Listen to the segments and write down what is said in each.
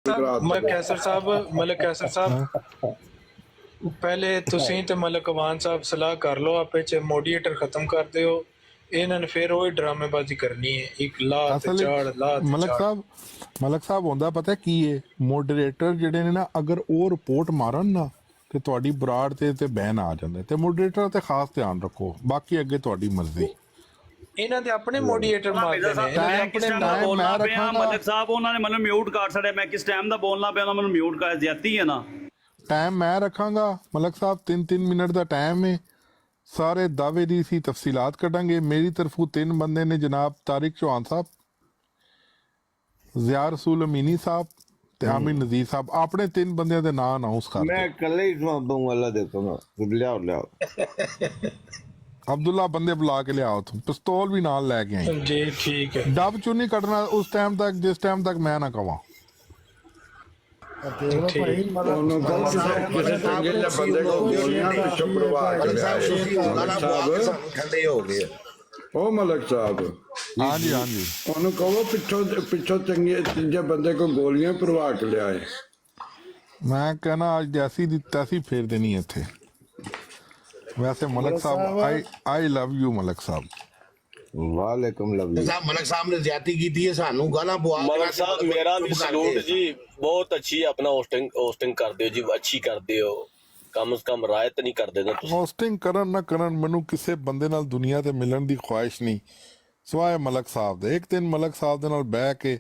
ਮਲਕ cancer ਸਾਹਿਬ ਪਹਿਲੇ ਤੁਸੀਂ ਤੇ ਮਲਕ ਅਵਾਨ ਸਾਹਿਬ ਸਲਾਹ ਕਰ ਲਓ ਆਪੇ ਚ ਮੋਡੀਏਟਰ ਖਤਮ ਕਰ ਦਿਓ ਇਹਨਾਂ ਨੇ ਫਿਰ ਉਹ ਡਰਾਮੇਬਾਜ਼ੀ ਕਰਨੀ ਹੈ ਇੱਕ ਲਾ ਤੇ ਚਾੜ ਲਾ ਤੇ ਮਲਕ ਸਾਹਿਬ ਹੁੰਦਾ ਪਤਾ ਕੀ ਹੈ ਮੋਡਰੇਟਰ ਜਿਹੜੇ ਨੇ ਨਾ ਅਗਰ ਉਹ ਰਿਪੋਰਟ ਮਾਰਨ ਨਾ ਤੇ ਤੁਹਾਡੀ ਬਰਾੜ ਤੇ ਬੈਨ ਆ ਜਾਂਦਾ ਤੇ ਮੋਡਰੇਟਰ ਤੇ ਖਾਸ ਧਿਆਨ ਰੱਖੋ ਬਾਕੀ ਅੱਗੇ ਤੁਹਾਡੀ ਮਰਜ਼ੀ ਇਹਨਾਂ ਦੇ ਆਪਣੇ ਮੋਡੀਏਟਰ ਮਾਰਦੇ ਨੇ ਮਲਕ ਸਾਹਿਬ ਉਹਨਾਂ ਨੇ ਮੈਨੂੰ ਮਿਊਟ ਕਰ ਛੜਿਆ ਮੈਂ ਕਿਸ ਟਾਈਮ ਦਾ ਬੋਲਣਾ ਪਿਆ ਉਹਨਾਂ ਮੈਨੂੰ ਮਿਊਟ ਕਰ ਜ਼ਿਆਦਤੀ ਹੈ ਨਾ ਟਾਈਮ ਮੈਂ ਰੱਖਾਂਗਾ ਮਲਕ ਸਾਹਿਬ 3-3 ਮਿੰਟ ਦਾ ਟਾਈਮ ਹੈ ਸਾਰੇ ਦਾਅਵੇ ਦੀ ਸੀ ਤਫਸੀਲਾਤ ਕੱਢਾਂਗੇ ਮੇਰੀ ਤਰਫੋਂ 3 ਬੰਦੇ ਨੇ ਜਨਾਬ ਤਾਰਿਕ ਚੌਹਾਨ ਸਾਹਿਬ ਜ਼ਿਆ ਰਸੂਲ ਅਮੀਨੀ ਸਾਹਿਬ ਤੇ ਆਮਿਰ ਨਜ਼ੀਰ ਸਾਹਿਬ ਆਪਣੇ 3 ਬੰਦਿਆਂ ਦੇ ਨਾਂ ਅਨਾਉਂਸ ਕਰ ਮੈਂ ਇਕੱਲੇ ਹੀ ਸੁਣਾਉਂਗਾ ਅੱਲਾ ਦੇਖੋ ਲਿਆਓ ਅਬਦੁੱਲਾ ਬੰਦੇ ਬੁਲਾ ਕੇ ਲਿਆਓ ਤੂੰ ਪਿਸਤੌਲ ਵੀ ਨਾਲ ਲੈ ਕੇ ਆਈ ਜੀ ਠੀਕ ਹੈ ਡੱਬ ਚੋਂ ਨਹੀਂ ਕੱਢਣਾ ਉਸ ਟਾਈਮ ਤੱਕ ਜਿਸ ਟਾਈਮ ਤੱਕ ਮੈਂ ਨਾ ਕਵਾਂ ਉਹਨੂੰ ਕਹੋ ਕਿਸੇ ਚੰਗੇ ਜਿਹੇ ਬੰਦੇ ਕੋ ਗੋਲੀਆਂ ਪਿੱਛੋਂ ਠੰਡੇ ਹੋ ਗਏ ਉਹ ਮਲਕ ਸਾਹਿਬ ਹਾਂਜੀ ਉਹਨੂੰ ਕਹੋ ਪਿੱਛੋਂ ਚੰਗੇ ਜਿਹੇ ਬੰਦੇ ਕੋ ਗੋਲੀਆਂ ਭਰਵਾ ਕੇ ਲਿਆਏ ਮੈਂ ਕਹਿਣਾ ਅੱਜ ਜੈਸੀ ਦੀ ਤੈਸੀ ਫੇਰ ਦੇਣੀ ਇੱਥੇ वैसे मलक साहब आई लव यू मलक साहब वालेकुम लव यू मलक साहब ने ज्यादती की थी सानू गाना मलक साहब मेरा भी सलूट जी बहुत अच्छी अपना होस्टिंग करते हो जी अच्छी करते हो कम से कम रायत नहीं करते ना होस्टिंग करन ना करन मैनू किसी बंदे नाल दुनिया ते मिलन दी ख्वाहिश नहीं सिवाय मलक साहब दे एक दिन मलक साहब दे नाल बैठ के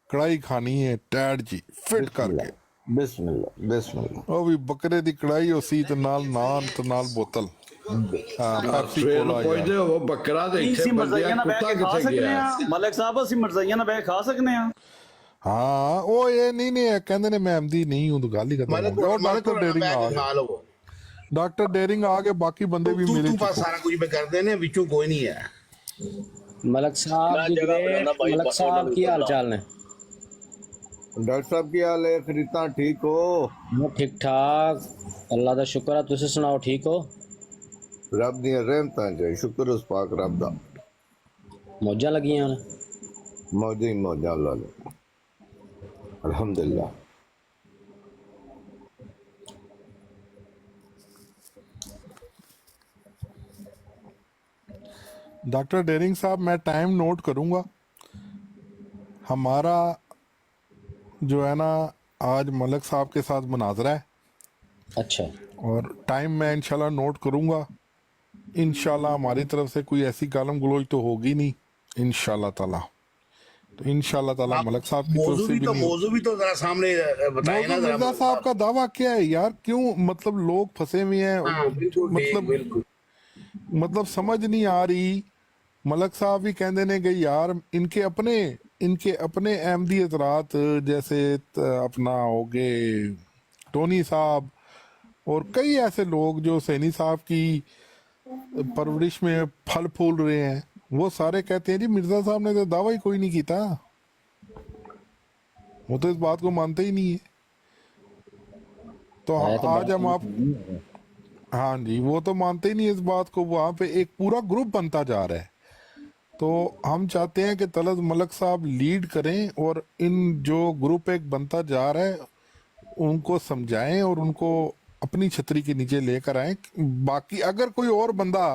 कढ़ाई खानी है टैड जी फिट करके बिस्मिल्लाह ਉਹ ਵੀ ਬੱਕਰੇ ਦੀ ਕੜਾਈ ਹੋ ਸੀ ਤੇ ਨਾਲ ਨਾਨ ਤੇ ਨਾਲ ਬੋਤਲ ਪੁੱਛਦੇ ਹੋ ਬੱਕਰਾ ਦੇ ਇੱਥੇ ਬੰਦਿਆ ਕੁੱਤਾ ਕਿੱਥੇ ਗਿਆ ਮਲਕ ਸਾਹਿਬ ਅਸੀਂ ਮਰਜ਼ਾਈਆਂ ਨਾਲ ਬਹਿ ਖਾ ਸਕਨੇ ਆ ਹਾਂ ਉਹ ਇਹ ਨਹੀਂ ਕਹਿੰਦੇ ਨੇ ਮੈਂ ਅਮਦੀ ਨਹੀਂ ਹੂੰ ਗੱਲ ਹੀ ਕਰਦਾ ਡਾਕਟਰ ਡੇਰਿੰਗ ਆ ਡਾਕਟਰ ਡੇਰਿੰਗ ਆ ਕੇ ਬਾਕੀ ਬੰਦੇ ਵੀ ਮੇਰੇ ਤੂੰ ਪਾਸ ਸਾਰਾ ਕੁਝ ਕਰਦੇ ਨੇ ਵਿੱਚੋਂ ਕੋਈ ਨਹੀਂ ਹੈ ਮਲਕ ਸਾਹਿਬ ਕੀ ਹਾਲ ਚਾਲ ਨੇ डॉक्टर साहब की हाल है खरीदा ठीक हो मैं ठीक ठाक अल्लाह का शुक्र है तुसी सुनाओ ठीक हो रब दी रहमतां च शुक्र उस पाक रब दा मौजां लगियां ने मौज ही मौज अल्लाह ने अल्हम्दुलिल्लाह डॉक्टर डेरिंग साहब मैं टाइम नोट करूंगा हमारा जो है ना आज मलक साहब के साथ मुनाजरा है अच्छा और टाइम मैं इंशाल्लाह नोट करूंगा इंशाल्लाह हमारी तरफ से कोई ऐसी गालम गलोच तो होगी नहीं इंशाल्लाह ताला तो इंशाल्लाह ताला मलक साहब की तरफ से भी मौजू भी तो जरा सामने बताए ना मिर्जा साहब का दावा क्या है यार क्यों मतलब लोग फंसे हुए हैं मतलब समझ नहीं आ रही मलक साहब भी कहते ने कि यार इनके अपने अहमदी एतरात जैसे अपना हो गए टोनी साहब और कई ऐसे लोग जो सैनी साहब की परवरिश में फल फूल रहे हैं वो सारे कहते हैं जी मिर्जा साहब ने तो दावा ही कोई नहीं किया वो तो इस बात को मानते ही नहीं है तो आज हम आप हाँ जी वो तो मानते ही नहीं इस बात को वहाँ पे एक पूरा ग्रुप बनता जा रहा है तो हम चाहते हैं कि तलत मलक साहब लीड करें और इन जो ग्रुप एक बनता जा रहा है उनको समझाएं और उनको अपनी छतरी के नीचे लेकर आएं बाकी अगर कोई और बंदा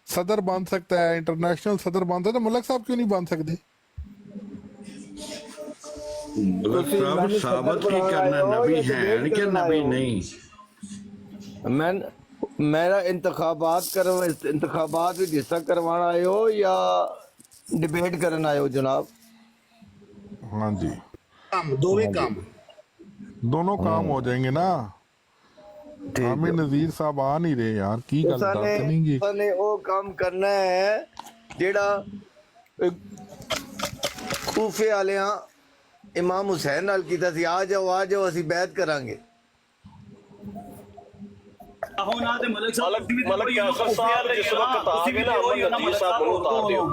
सदर बन सकता है इंटरनेशनल सदर बन सकता है तो मलक साहब क्यों नहीं बन सकते साबित की करना नबी हैं कि नबी नहीं मैं मेरा इंतखाबात भी हिस्सा करवाना आए हो या डिबेट करना आए हो जनाब हाँ जी दोनों काम हो जाएंगे ना आमिर नजीर साहब आ नहीं रहे यार की गल ने वो काम करना है जेड़ा खूफे वाले इमाम हुसैन नाल कीता सी आ जाओ असी बैत करांगे मलक कैसर साहब जिस वक्त आ गए ना अमन नजीर साहब को उतार दियो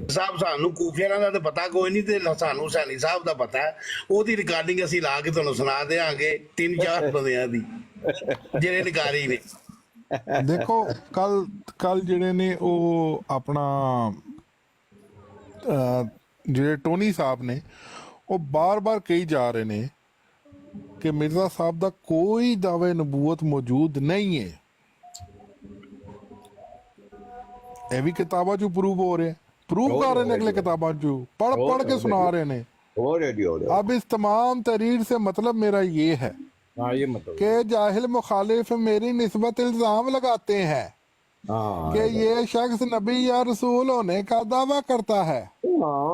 साहब सानू कूफिया दा ते पता कोई नहीं ते सानू सैनी साहब दा पता है ओदी रिकॉर्डिंग असी ला के तुहानू सुना देंगे 3-4 बंदियां दी जेड़े निकारी ने ਦੇਖੋ ਕੱਲ ਜਿਹੜੇ ਨੇ ਉਹ ਆਪਣਾ ਜਿਹੜੇ ਟੋਨੀ ਸਾਹਿਬ ਨੇ ਉਹ ਬਾਰ-ਬਾਰ ਕਹੀ ਜਾ ਰਹੇ ਨੇ ਕਿ ਮਿਰਜ਼ਾ ਸਾਹਿਬ ਦਾ ਕੋਈ ਦਾਅਵੇ ਨਬੂਵਤ ਮੌਜੂਦ ਨਹੀਂ ਹੈ। ਇਹ ਵੀ ਕਿਤਾਬਾਂ 'ਚੋਂ ਪ੍ਰੂਵ ਹੋ ਰਿਹਾ, ਪ੍ਰੂਵ ਕਰ ਰਹੇ ਨੇ ਅਗਲੇ किताबों चो पढ़ के सुना रहे ने। अब इस तमाम तहरीर से मतलब मेरा ये है कि जाहिल मुखालिफ मेरी निस्बत इल्जाम लगाते हैं कि ये शख्स नबी या रसूल होने का दावा करता है।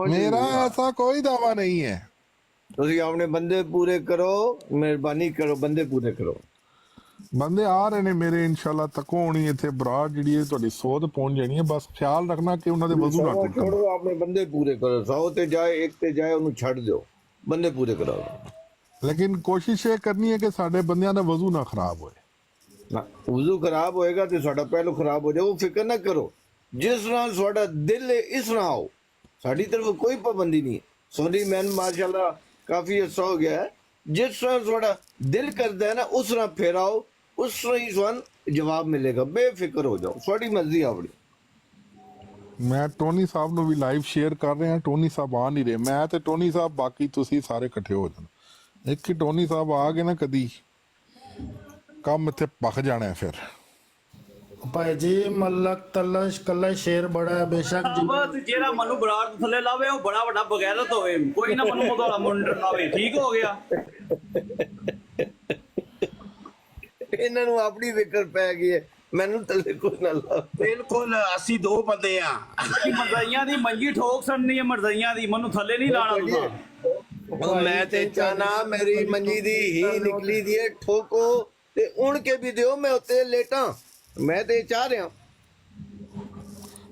मेरा ऐसा कोई दावा नहीं है। ਤੁਸੀਂ ਆਪਣੇ ਬੰਦੇ ਪੂਰੇ ਕਰੋ, ਮਿਹਰਬਾਨੀ ਕਰੋ, ਬੰਦੇ ਪੂਰੇ ਕਰੋ। ਬੰਦੇ ਆ ਰਹੇ ਨੇ ਮੇਰੇ ਇਨਸ਼ਾਅੱਲਾ ਤੱਕ ਹੋਣੀ ਇੱਥੇ ਬਰਾੜ ਜਿਹੜੀ ਹੈ ਤੁਹਾਡੀ ਸੋਧ ਪਹੁੰਚ ਜਾਣੀ ਹੈ। ਬਸ ਖਿਆਲ ਰੱਖਣਾ ਕਿ ਉਹਨਾਂ ਦੇ ਵਜ਼ੂ ਨਾ ਟੁੱਟਣ। ਛੋੜੋ, ਆਪਣੇ ਬੰਦੇ ਪੂਰੇ ਕਰੋ। 100 ਤੇ ਜਾਏ, 1 ਤੇ ਜਾਏ, ਉਹਨੂੰ ਛੱਡ ਦਿਓ, ਬੰਦੇ ਪੂਰੇ ਕਰਾਓ। ਲੇਕਿਨ ਕੋਸ਼ਿਸ਼ ਇਹ ਕਰਨੀ ਹੈ ਕਿ ਸਾਡੇ ਬੰਦਿਆਂ ਦਾ ਵਜ਼ੂ ਨਾ ਖਰਾਬ ਹੋਏ। ਵਜ਼ੂ ਖਰਾਬ ਹੋਏਗਾ ਤੇ ਸਾਡਾ ਪਹਿਲੂ ਖਰਾਬ ਹੋ ਜਾਏ। ਉਹ ਫਿਕਰ ਨਾ ਕਰੋ, ਜਿਸ ਨਾਲ ਤੁਹਾਡਾ ਦਿਲ ਹੈ ਇਸ ਨਾਲ ਆਓ। ਸਾਡੀ ਤਰਫ ਕੋਈ ਪਾਬੰਦੀ ਨਹੀਂ। ਸੋਨੀ ਮੈਨ ਮਾਸ਼ਾਅੱਲਾ ਕਾਫੀ ਅੱਛਾ ਹੋ ਗਿਆ ਹੈ। ਜਿਸ ਤਰ੍ਹਾਂ ਤੁਹਾਡਾ ਦਿਲ ਕਰਦਾ ਹੈ ਨਾ ਉਸ ਤਰ੍ਹਾਂ ਫੇਰਾਓ, ਉਸ ਤਰ੍ਹਾਂ ਹੀ ਤੁਹਾਨੂੰ ਜਵਾਬ ਮਿਲੇਗਾ। ਬੇਫਿਕਰ ਹੋ ਜਾਓ, ਤੁਹਾਡੀ ਮਰਜ਼ੀ ਆਪਣੀ। ਮੈਂ ਟੋਨੀ ਸਾਹਿਬ ਨੂੰ ਵੀ ਲਾਈਵ ਸ਼ੇਅਰ ਕਰ ਰਿਹਾ। ਟੋਨੀ ਸਾਹਿਬ ਆ ਨਹੀਂ ਰਹੇ। ਮੈਂ ਤੇ ਟੋਨੀ ਸਾਹਿਬ, ਬਾਕੀ ਤੁਸੀਂ ਸਾਰੇ ਇਕੱਠੇ ਹੋ ਜਾਣ। ਇੱਕ ਹੀ ਟੋਨੀ ਸਾਹਿਬ ਆ ਗਏ ਨਾ ਕਦੀ ਕੰਮ ਇੱਥੇ ਪੱਕ ਜਾਣਾ ਹੈ ਫਿਰ। ਭਾਈ ਜੀ ਮਲਕ ਤਲਸ਼ ਕੱਲਾ ਸ਼ੇਰ ਬੜਾ ਹੈ ਬੇਸ਼ੱਕ ਜੀ। ਬਸ ਜਿਹੜਾ ਮਨੂੰ ਬਰਾੜ ਤੋਂ ਥੱਲੇ ਲਾਵੇ ਉਹ ਬੜਾ ਵੱਡਾ ਬਗੈਰਤ ਹੋਵੇ, ਕੋਈ ਨਾ ਮਨੂੰ ਮਧੌਲਾ ਮੁੰਡਾ ਲਾਵੇ, ਠੀਕ ਹੋ ਗਿਆ। ਇਹਨਾਂ ਨੂੰ ਆਪਣੀ ਫਿਕਰ ਪੈ ਗਈ ਹੈ, ਮੈਨੂੰ ਥੱਲੇ ਕੋਈ ਨਾ ਲਾ। ਬਿਲਕੁਲ ਅਸੀਂ ਦੋ ਬੰਦੇ ਆ। ਮਰਜ਼ਾਈਆਂ ਦੀ ਮੰਜੀ ਠੋਕ ਸੜਨੀ ਹੈ, ਮਰਜ਼ਾਈਆਂ ਦੀ, ਮੈਨੂੰ ਥੱਲੇ ਨਹੀਂ ਲਾਣਾ ਤੁਸੀਂ। ਉਹ ਮੈਂ ਤੇ ਚਾਹਨਾ ਮੇਰੀ ਮੰਜੀ ਦੀ ਹੀ ਨਿਕਲੀ ਦੀ ਹੈ, ਠੋਕੋ ਤੇ ਉਣ ਕੇ ਵੀ ਦਿਓ, ਮੈਂ ਉੱਤੇ ਲੇਟਾਂ। ਮੈਂ ਤੇ ਚਾਹ ਰਿਹਾ।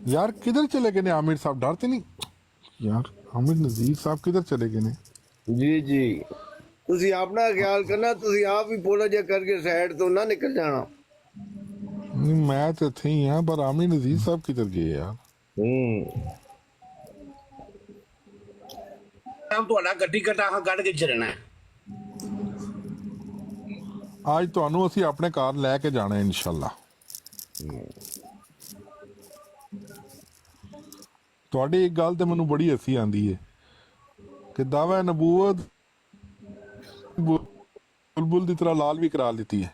यार किधर चले गए ने आमिर साहब? डरते नहीं यार? आमिर नजीर साहब किधर चले गए ने? ਜੀ ਜੀ ਤੁਸੀਂ ਆਪਣਾ ਖਿਆਲ ਕਰਨਾ, ਤੁਸੀਂ ਆਪ ਵੀ ਪੋਲਾ ਜਿਹਾ ਕਰਕੇ ਸਾਈਡ ਤੋਂ ਨਾ ਨਿਕਲ ਜਾਣਾ। नहीं, मैं तो थे ही यहाँ पर आमिर नजीर साहब किधर गए यार? ਤੁਹਾਡਾ ਗੱਡੀ ਕਟਾਹ ਕੱਢ ਕੇ ਚਲਣਾ ਹੈ। आज ਤੁਹਾਨੂੰ ਅਸੀਂ ਆਪਣੇ ਕਾਰ ਲੈ ਕੇ ਜਾਣਾ ਹੈ ਇਨਸ਼ਾਅੱਲਾ। ਤੁਹਾਡੀ ਇੱਕ ਗੱਲ ਤੇ ਮੈਨੂੰ ਬੜੀ ਹੱਸੀ ਆਂਦੀ ਹੈ ਕਿ ਦਾਵਾ ਨਬੂਵਤ ਬੁਲਬੁਲ ਦੀ ਤਰ੍ਹਾਂ ਲਾਲ ਵੀ ਕਰਾ ਲਿੱਤੀ ਹੈ।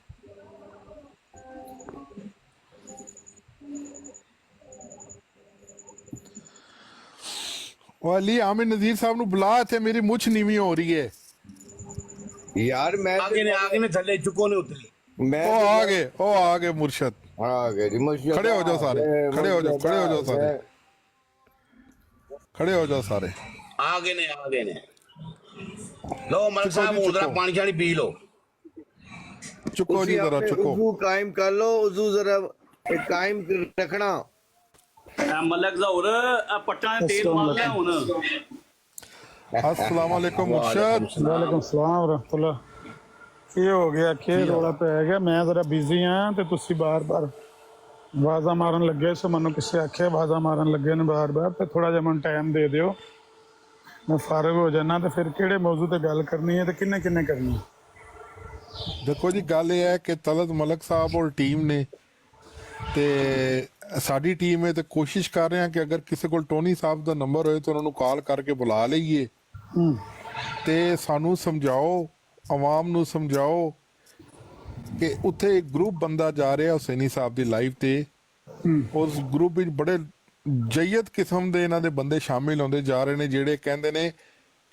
ਉਹ ਅਲੀ ਆमिर ਨਜ਼ੀਰ ਸਾਹਿਬ ਨੂੰ ਬੁਲਾ, ਇੱਥੇ ਮੇਰੀ ਮੁੱਛ ਨੀਵੀਂ ਹੋ ਰਹੀ ਹੈ। ਯਾਰ ਮੈਂ ਆਗੇ ਨੇ ਥੱਲੇ ਚੁੱਕੋ ਨੇ ਉਤਰੀ। ਮੈਂ ਉਹ ਆ ਗਏ ਮੁਰਸ਼ਦ। ਆ ਗਏ ਜੀ ਮੁਸ਼ਕਿਲ। ਖੜੇ ਹੋ ਜਾਓ ਸਾਰੇ, ਖੜੇ ਹੋ ਜਾਓ, ਖੜੇ ਹੋ ਜਾਓ ਸਾਰੇ, ਖੜੇ ਹੋ ਜਾਓ ਸਾਰੇ। ਆ ਗਏ ਨੇ। ਲੋ ਮਲਕ ਸਾਹਿਬ ਉਧਰ ਪਾਣੀ ਛਾਣੀ ਪੀ ਲੋ। ਚੁੱਕੋ ਜੀ ਜ਼ਰਾ, ਚੁੱਕੋ। ਉਜ਼ੂ ਕਾਇਮ ਕਰ ਲੋ, ਉਜ਼ੂ ਜ਼ਰਾ ਕਾਇਮ ਰੱਖਣਾ। ਮਲਕ ਜ਼ਹੂਰ ਪੱਟਾਂ ਦੇ ਤੇਲ ਮਾਰ ਲੈ ਹੁਣ। अस्सलाम वालेकुम मुर्शद। ਵਾਲੇਕੁਮ ਸਲਾਮ ਵਰਹਿਮਤੁल्लाह। ਇਹ ਹੋ ਗਿਆ ਕਿ ਰੌਲਾ ਪੈ ਗਿਆ। ਮੈਂ ਜ਼ਰਾ ਬਿਜ਼ੀ ਹਾਂ ਤੇ ਤੁਸੀਂ ਬਾਰ-ਬਾਰ ਆਵਾਜ਼ਾਂ ਮਾਰਨ ਲੱਗੇ ਸੋ ਮੈਨੂੰ ਕਿਸੇ ਆਖਿਆ ਆਵਾਜ਼ਾਂ ਮਾਰਨ ਲੱਗੇ ਨੇ ਬਾਰ-ਬਾਰ, ਤੇ ਥੋੜਾ ਜਿਹਾ ਮੈਨੂੰ ਟਾਈਮ ਦੇ ਦਿਓ, ਮੈਂ ਫਾਰਗ ਹੋ ਜਾਣਾ ਤੇ ਫਿਰ ਕਿਹੜੇ ਮੌਜੂ ਤੇ ਗੱਲ ਕਰਨੀ ਹੈ ਤੇ ਕਿੰਨੇ ਕਰਨੀ ਹੈ। देखो जी, गल यह है कि तलत मलक साहब और टीम ने ते साडी टीम है तो कोशिश कर रहे हैं कि अगर किसी को टोनी साहब का नंबर होए तो उन्होंने कॉल करके बुला लीए ते सानू समझाओ, आवाम नू समझाओ कि उत्थे एक ग्रुप बंदा जा रहा हुसैनी साहब की लाइव ते उस ग्रुप विच बड़े जयद किस्म के इन्हां दे बंदे शामिल होंदे जा रहे ने जेड़े कहंदे ने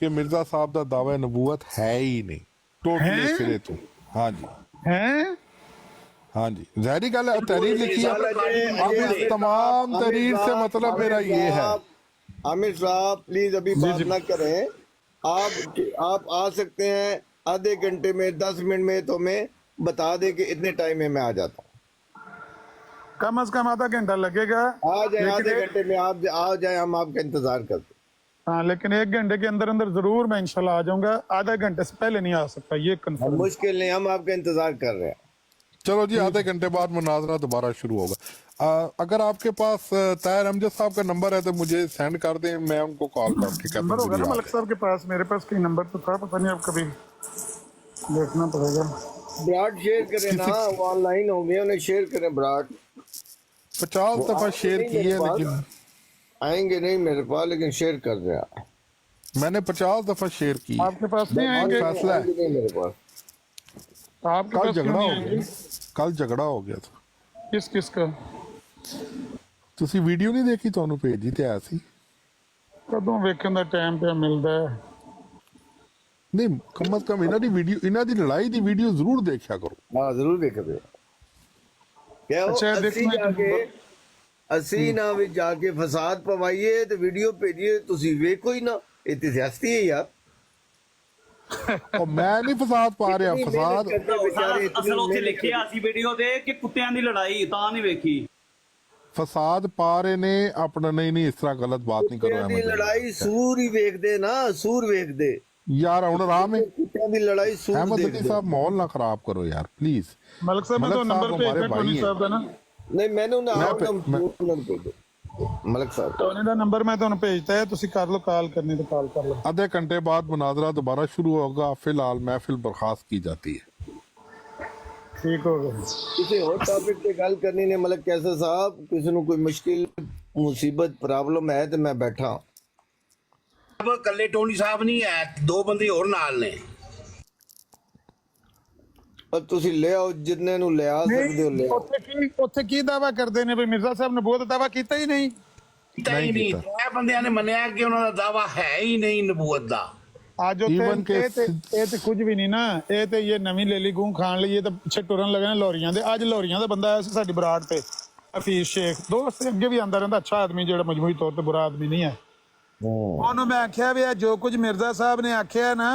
कि मिर्जा साहब का दावा नबूवत है ही नहीं, टोटली सिरे तो। हाँ जी, हैं हाँ जी, ज़ाहिरी गल है। तहरीर लिखी है। अब इस तमाम तहरीर से मतलब मेरा ये है। आमिर साहब प्लीज अभी बात ना करें। आप आ सकते हैं आधे घंटे में, 10 मिनट में, तो मैं बता दे कि इतने टाइम में मैं आ जाता हूँ। कम से कम आधा घंटा लगेगा। आ जाए आधे घंटे में, आप आ जाए, हम आपका इंतजार करते हैं। हाँ, लेकिन 1 घंटे के अंदर जरूर मैं इंशाल्लाह आ जाऊंगा। आधा घंटे से पहले नहीं आ सकता, ये कंफर्म। मुश्किल नहीं, हम आपका इंतजार कर रहे हैं। चलो जी, आधे घंटे बाद मुनाजरा दोबारा शुरू होगा। अगर आपके पास ताहिर अमजद साहब का नंबर है तो मुझे सेंड कर दें, मैं उनको कॉल करके नंबर होगा ना मलिक साहब के पास? मेरे पास कहीं नंबर तो था, पता नहीं, अब कभी देखना पड़ेगा। براٹ شیئر کریں نا, وہ آن لائن ہوں گے, انہیں شیئر کریں براٹ. 50 دفعہ شیئر کی ہے لیکن آئیں گے نہیں میرے پاس, لیکن شیئر کر رہے ہیں. میں نے 50 دفعہ شیئر کی. آپ کے پاس نہیں آئیں گے, فیصلہ ہے. نہیں میرے پاس. آپ کے کل پاس کیوں جھگڑا نہیں ہو آئیں گیا, گے؟ کل جھگڑا ہو ਗਿਆ था. ਕਿਸ का? ਤੁਸੀਂ ਵੀਡੀਓ ਨਹੀਂ ਦੇਖੀ, ਤੁਹਾਨੂੰ ਭੇਜੀ ਤੇ ਆਇਆ ਸੀ. ਕਦੋਂ ਵੇਖਣ ਦਾ ਟਾਈਮ ਪਿਆ ਮਿਲਦਾ ਹੈ? ਨਹੀਂ ਕਮ ਸੇ ਕਮ ਇਹਨਾਂ ਦੀ ਵੀਡੀਓ, ਇਹਨਾਂ ਦੀ ਲੜਾਈ ਦੀ ਵੀਡੀਓ ਜ਼ਰੂਰ ਦੇਖਿਆ ਕਰੋ. ਹਾਂ ਜ਼ਰੂਰ ਦੇਖਦੇ. ਕਿਹਾ ਅੱਛਾ, ਅਸੀਂ ਨਾ ਵੀ ਜਾ ਕੇ ਫਸਾਦ ਪਵਾਈਏ ਤੇ ਵੀਡੀਓ ਭੇਜੀਏ, ਤੁਸੀਂ ਵੇਖੋ ਹੀ ਨਾ. ਇਹ ਤੇ ਸਿਆਸਤੀ ਹੈ ਯਾਰ. ਉਹ ਮੈਂ ਨਹੀਂ ਫਸਾਦ ਪਾ ਰਿਹਾ, ਫਸਾਦ ਅਸਲ ਉੱਥੇ ਲਿਖਿਆ ਸੀ ਵੀਡੀਓ ਤੇ ਕਿ ਕੁੱਤਿਆਂ ਦੀ ਲੜਾਈ, ਤਾਂ ਨਹੀਂ ਵੇਖੀ. ਫਸਾਦ ਪਾ ਰਹੇ ਨੇ ਆਪਣਾ. ਨਹੀਂ ਨਹੀਂ ਇਸ ਤਰ੍ਹਾਂ ਗਲਤ ਬਾਤ ਨਹੀਂ ਕਰੋ. ਦੀ ਲੜਾਈ ਸੂਰ ਹੀ ਵੇਖਦੇ ਨਾ, ਸੂਰ ਵੇਖਦੇ ਯਾਰ ਹੁਣ ਆਰਾਮ ਹੈ. ਕੁੱਤਿਆਂ ਦੀ ਲੜਾਈ ਸੂਰ ਅਹਿਮਦ ਅਲੀ ਦੇਖਦੇ. ਸਾਹਿਬ ਮਾਹੌਲ ਨਾ ਖਰਾਬ ਕਰੋ ਯਾਰ ਪਲੀਜ਼. ਮਲਕ ਸਾਹਿਬ ਮੈਂ ਤੁਹਾਨੂੰ ਨੰਬਰ ਭੇਜਦਾ ਟੋਨੀ ਸਾਹਿਬ ਦਾ ਨਾ. ਨਹੀਂ ਮੈਨੂੰ ਨਾ ਭੇਜੋ ਮਲਕ ਸਾਹਿਬ. ਟੋਨੀ ਦਾ ਨੰਬਰ ਮੈਂ ਤੁਹਾਨੂੰ ਭੇਜਤਾ ਹੈ, ਤੁਸੀਂ ਕਰ ਲਓ, ਕਾਲ ਕਰਨੀ ਤਾਂ ਕਾਲ ਕਰ ਲਓ. आधे घंटे बाद मुनाजरा दोबारा शुरू होगा. फिलहाल महफिल बर्खास्त की जाती है. ਠੀਕ ਹੋ ਗਿਆ. ਕਿਸੇ ਹੋਰ ਟਾਪਿਕ ਤੇ ਗੱਲ ਕਰਨੀ ਨੇ ਮਲਕ ਕੈਸਰ ਸਾਹਿਬ? ਕਿਸੇ ਨੂੰ ਕੋਈ ਮੁਸ਼ਕਿਲ ਮੁਸੀਬਤ ਪ੍ਰੋਬਲਮ ਹੈ ਤੇ ਮੈਂ ਬੈਠਾ. ਕੱਲੇ ਟੋਨੀ ਸਾਹਿਬ ਨਹੀਂ ਹੈ, 2 ਬੰਦੇ ਹੋਰ ਨਾਲ ਨੇ. ਪਰ ਤੁਸੀਂ ਲਿਆਓ, ਜਿੰਨੇ ਨੂੰ ਲਿਆ ਸਕਦੇ ਹੋ ਲਿਆਓ. ਉੱਥੇ ਕੀ ਦਾਵਾ ਕਰਦੇ ਨੇ ਵੀ ਮਿਰਜ਼ਾ ਸਾਹਿਬ ਨੇ ਬਹੁਤ ਦਾਵਾ ਕੀਤਾ ਹੀ ਨਹੀਂ. ਨਹੀਂ ਨਹੀਂ, ਕੀਤਾ। ਇਹ ਬੰਦਿਆਂ ਨੇ ਮੰਨਿਆ ਕਿ ਉਹਨਾਂ ਦਾ ਦਾਵਾ ਹੈ ਹੀ ਨਹੀਂ ਨਬੂਵਤ ਦਾ. ਅੱਜ ਉੱਥੇ ਇਹ ਤੇ ਕੁਝ ਵੀ ਨਹੀਂ ਨਾ. ਇਹ ਤੇ ਇਹ ਨਵੀਂ ਲੈ ਲਈ ਗੂੰ ਖਾਣ ਲਈ, ਇਹ ਤਾਂ ਪਿੱਛੇ ਟੁਰਨ ਲੱਗੇ ਨੇ ਲੋਰੀਆਂ ਦੇ. ਅੱਜ ਲੋਰੀਆਂ ਦਾ ਬੰਦਾ ਆਇਆ ਸੀ ਸਾਡੀ ਬਰਾੜ ਤੇ, ਹਫੀਜ਼ ਸ਼ੇਖ ਦੋਸਤ, ਅੱਗੇ ਵੀ ਆਂਦਾ ਰਹਿੰਦਾ, ਅੱਛਾ ਆਦਮੀ, ਜਿਹੜਾ ਮਜਮੂਈ ਤੌਰ ਤੇ ਬੁਰਾ ਆਦਮੀ ਨਹੀਂ ਹੈ. ਉਹਨੂੰ ਮੈਂ ਆਖਿਆ ਵੀ ਜੋ ਕੁਝ ਮਿर्जा साहब ने आख्या ना,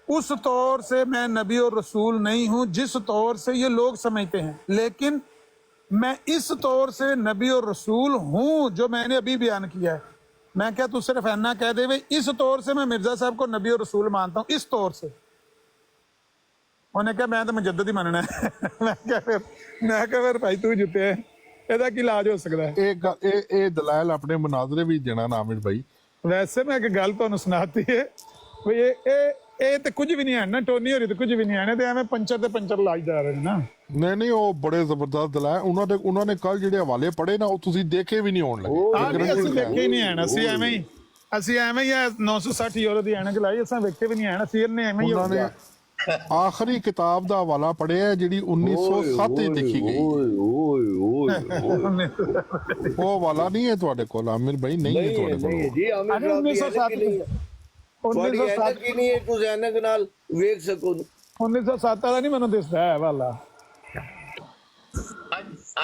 उस तौर से मैं नबी और रसूल नहीं हूं जिस तौर से ये लोग समझते हैं, लेकिन मैं इस तौर से नबी और रसूल हूं जो मैंने अभी बयान किया है. मैं क्या तू सिर्फ ऐना कह दे भाई इस तौर से मैं मिर्जा साहब को नबी और रसूल मानता हूं, इस तौर से. उन्हें कहा मैं तो मुजद्दिद ही मानना है. मैं क्या फिर भाई तू जुते है, ਇਹਦਾ ਕੀ ਇਲਾਜ ਹੋ ਸਕਦਾ ਹੈ? ਇਹ ਦਲਾਇਲ ਆਪਣੇ ਮੁਨਾਜ਼ਰੇ ਵੀ ਦੇਣਾ ਨਾ ਆਮਿਰ ਭਾਈ. ਵੈਸੇ ਮੈਂ ਇੱਕ ਗੱਲ ਤੁਹਾਨੂੰ ਸੁਣਾਤੀ ਹੈ ਵੀ ਇਹ ਤੇ ਕੁਝ ਵੀ ਨਹੀਂ ਹੈ ਨਾ, ਟੋਨੀ ਹੋਰੀ ਤੇ ਕੁਝ ਵੀ ਨਹੀਂ ਹੈ, ਤੇ ਐਵੇਂ ਪੰਚਰ ਲਾਈ ਜਾ ਰਹੇ ਨੇ ਨਾ. ਨਹੀਂ ਉਹ ਬੜੇ ਜ਼ਬਰਦਸਤ ਦਲਾਇਲ. ਉਹਨਾਂ ਨੇ ਕੱਲ ਜਿਹੜੇ ਹਵਾਲੇ ਪੜੇ ਨਾ, ਉਹ ਤੁਸੀਂ ਦੇਖੇ ਵੀ ਨਹੀਂ ਹੋਣ ਲੱਗੇ. ਅਸੀਂ ਵੇਖੇ ਹੀ ਨਹੀਂ ਹੈ, ਅਸੀਂ ਐਵੇਂ ਹੀ 960 ਯੂਰੋ ਦੀ ਐਨਕ ਲਾਈ, ਅਸੀਂ ਵੇਖੇ ਵੀ ਨਹੀਂ ਹੈ, ਅਸੀਂ ਇਹਨੇ ਐਵੇਂ ਹੀ. ਉਹਨਾਂ ਨੇ ਆਖਰੀ ਕਿਤਾਬ ਦਾ ਹਵਾਲਾ ਪੜਿਆ ਜਿਹੜੀ 1907 ਵਿੱਚ ਲਿਖੀ ਗਈ. ਉਹ ਹਵਾਲਾ ਨਹੀਂ ਹੈ ਤੁਹਾਡੇ ਕੋਲ ਆਮਿਰ ਭਾਈ? ਨਹੀਂ ਹੈ ਤੁਹਾਡੇ ਕੋਲ ਜੀ ਆਮਿਰ ਸਾਹਿਬ 1907 ਕੀ ਨਹੀਂ ਹੈ, ਤੁਸੀਂ ਐਨਕ ਨਾਲ ਵੇਖ ਸਕੋ. 1907 ਵਾਲਾ ਨਹੀਂ ਮੈਨੂੰ ਦਿਸਦਾ ਹੈ ਹਵਾਲਾ.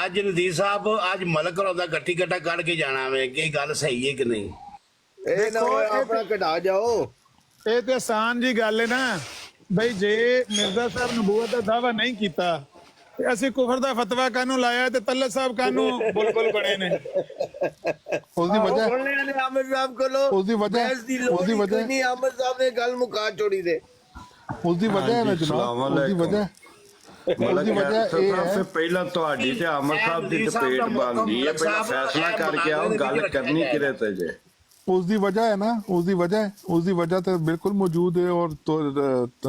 ਅੱਜ ਨਦੀਰ ਸਾਹਿਬ, ਅੱਜ ਮਲਕ ਰੋਦਾ ਗੱਟੀ ਗੱਟਾ ਕੱਢ ਕੇ ਜਾਣਾ ਵੇ ਕਿ ਗੱਲ ਸਹੀ ਹੈ ਕਿ ਨਹੀਂ. ਇਹ ਨਾ ਆਪਣਾ ਕਢਾ ਜਾਓ. ਇਹ ਤੇ ਆਸਾਨ ਜੀ ਗੱਲ ਹੈ ਨਾ ਬਈ, ਜੇ ਮਿਰਜ਼ਾ ਸਾਹਿਬ ਨਬੂਵਤ ਦਾ ਦਾਵਾ ਨਹੀਂ ਕੀਤਾ ਤੇ ਅਸੀਂ ਕੁਫਰ ਦਾ ਫਤਵਾ ਕਾਨੂੰ ਲਾਇਆ ਤੇ ਤੱਲਤ ਸਾਹਿਬ ਕਾਨੂੰ ਬੁਲਬੁਲ ਬਣੇ ਨੇ. ਉਸਦੀ ਵਜ੍ਹਾ ਆਮਿਰ ਸਾਹਿਬ ਕੋਲੋਂ ਉਸਦੀ ਵਜ੍ਹਾ ਨਹੀਂ, ਆਮਿਰ ਸਾਹਿਬ ਨੇ ਗੱਲ ਮੁਕਾ ਛੋੜੀ ਦੇ. ਉਸਦੀ ਵਜ੍ਹਾ ਹੈ ਨਾ ਜਨਾਬ, ਉਸਦੀ ਵਜ੍ਹਾ ਇਹ ਹੈ. ਪਹਿਲਾਂ ਤੁਹਾਡੀ ਤੇ ਆਮਰ ਸਾਹਿਬ ਦੀ ਡਿਬੇਟ ਬਣਦੀ ਹੈ, ਪਹਿਲਾਂ ਫੈਸਲਾ ਕਰਕੇ ਆਓ, ਗੱਲ ਕਰਨੀ ਕਿਰੇ ਤੇ ਜੇ. ਉਸਦੀ ਵਜ੍ਹਾ ਹੈ ਨਾ, ਉਸਦੀ ਵਜ੍ਹਾ ਤੇ ਬਿਲਕੁਲ ਮੌਜੂਦ ਹੈ. ਔਰ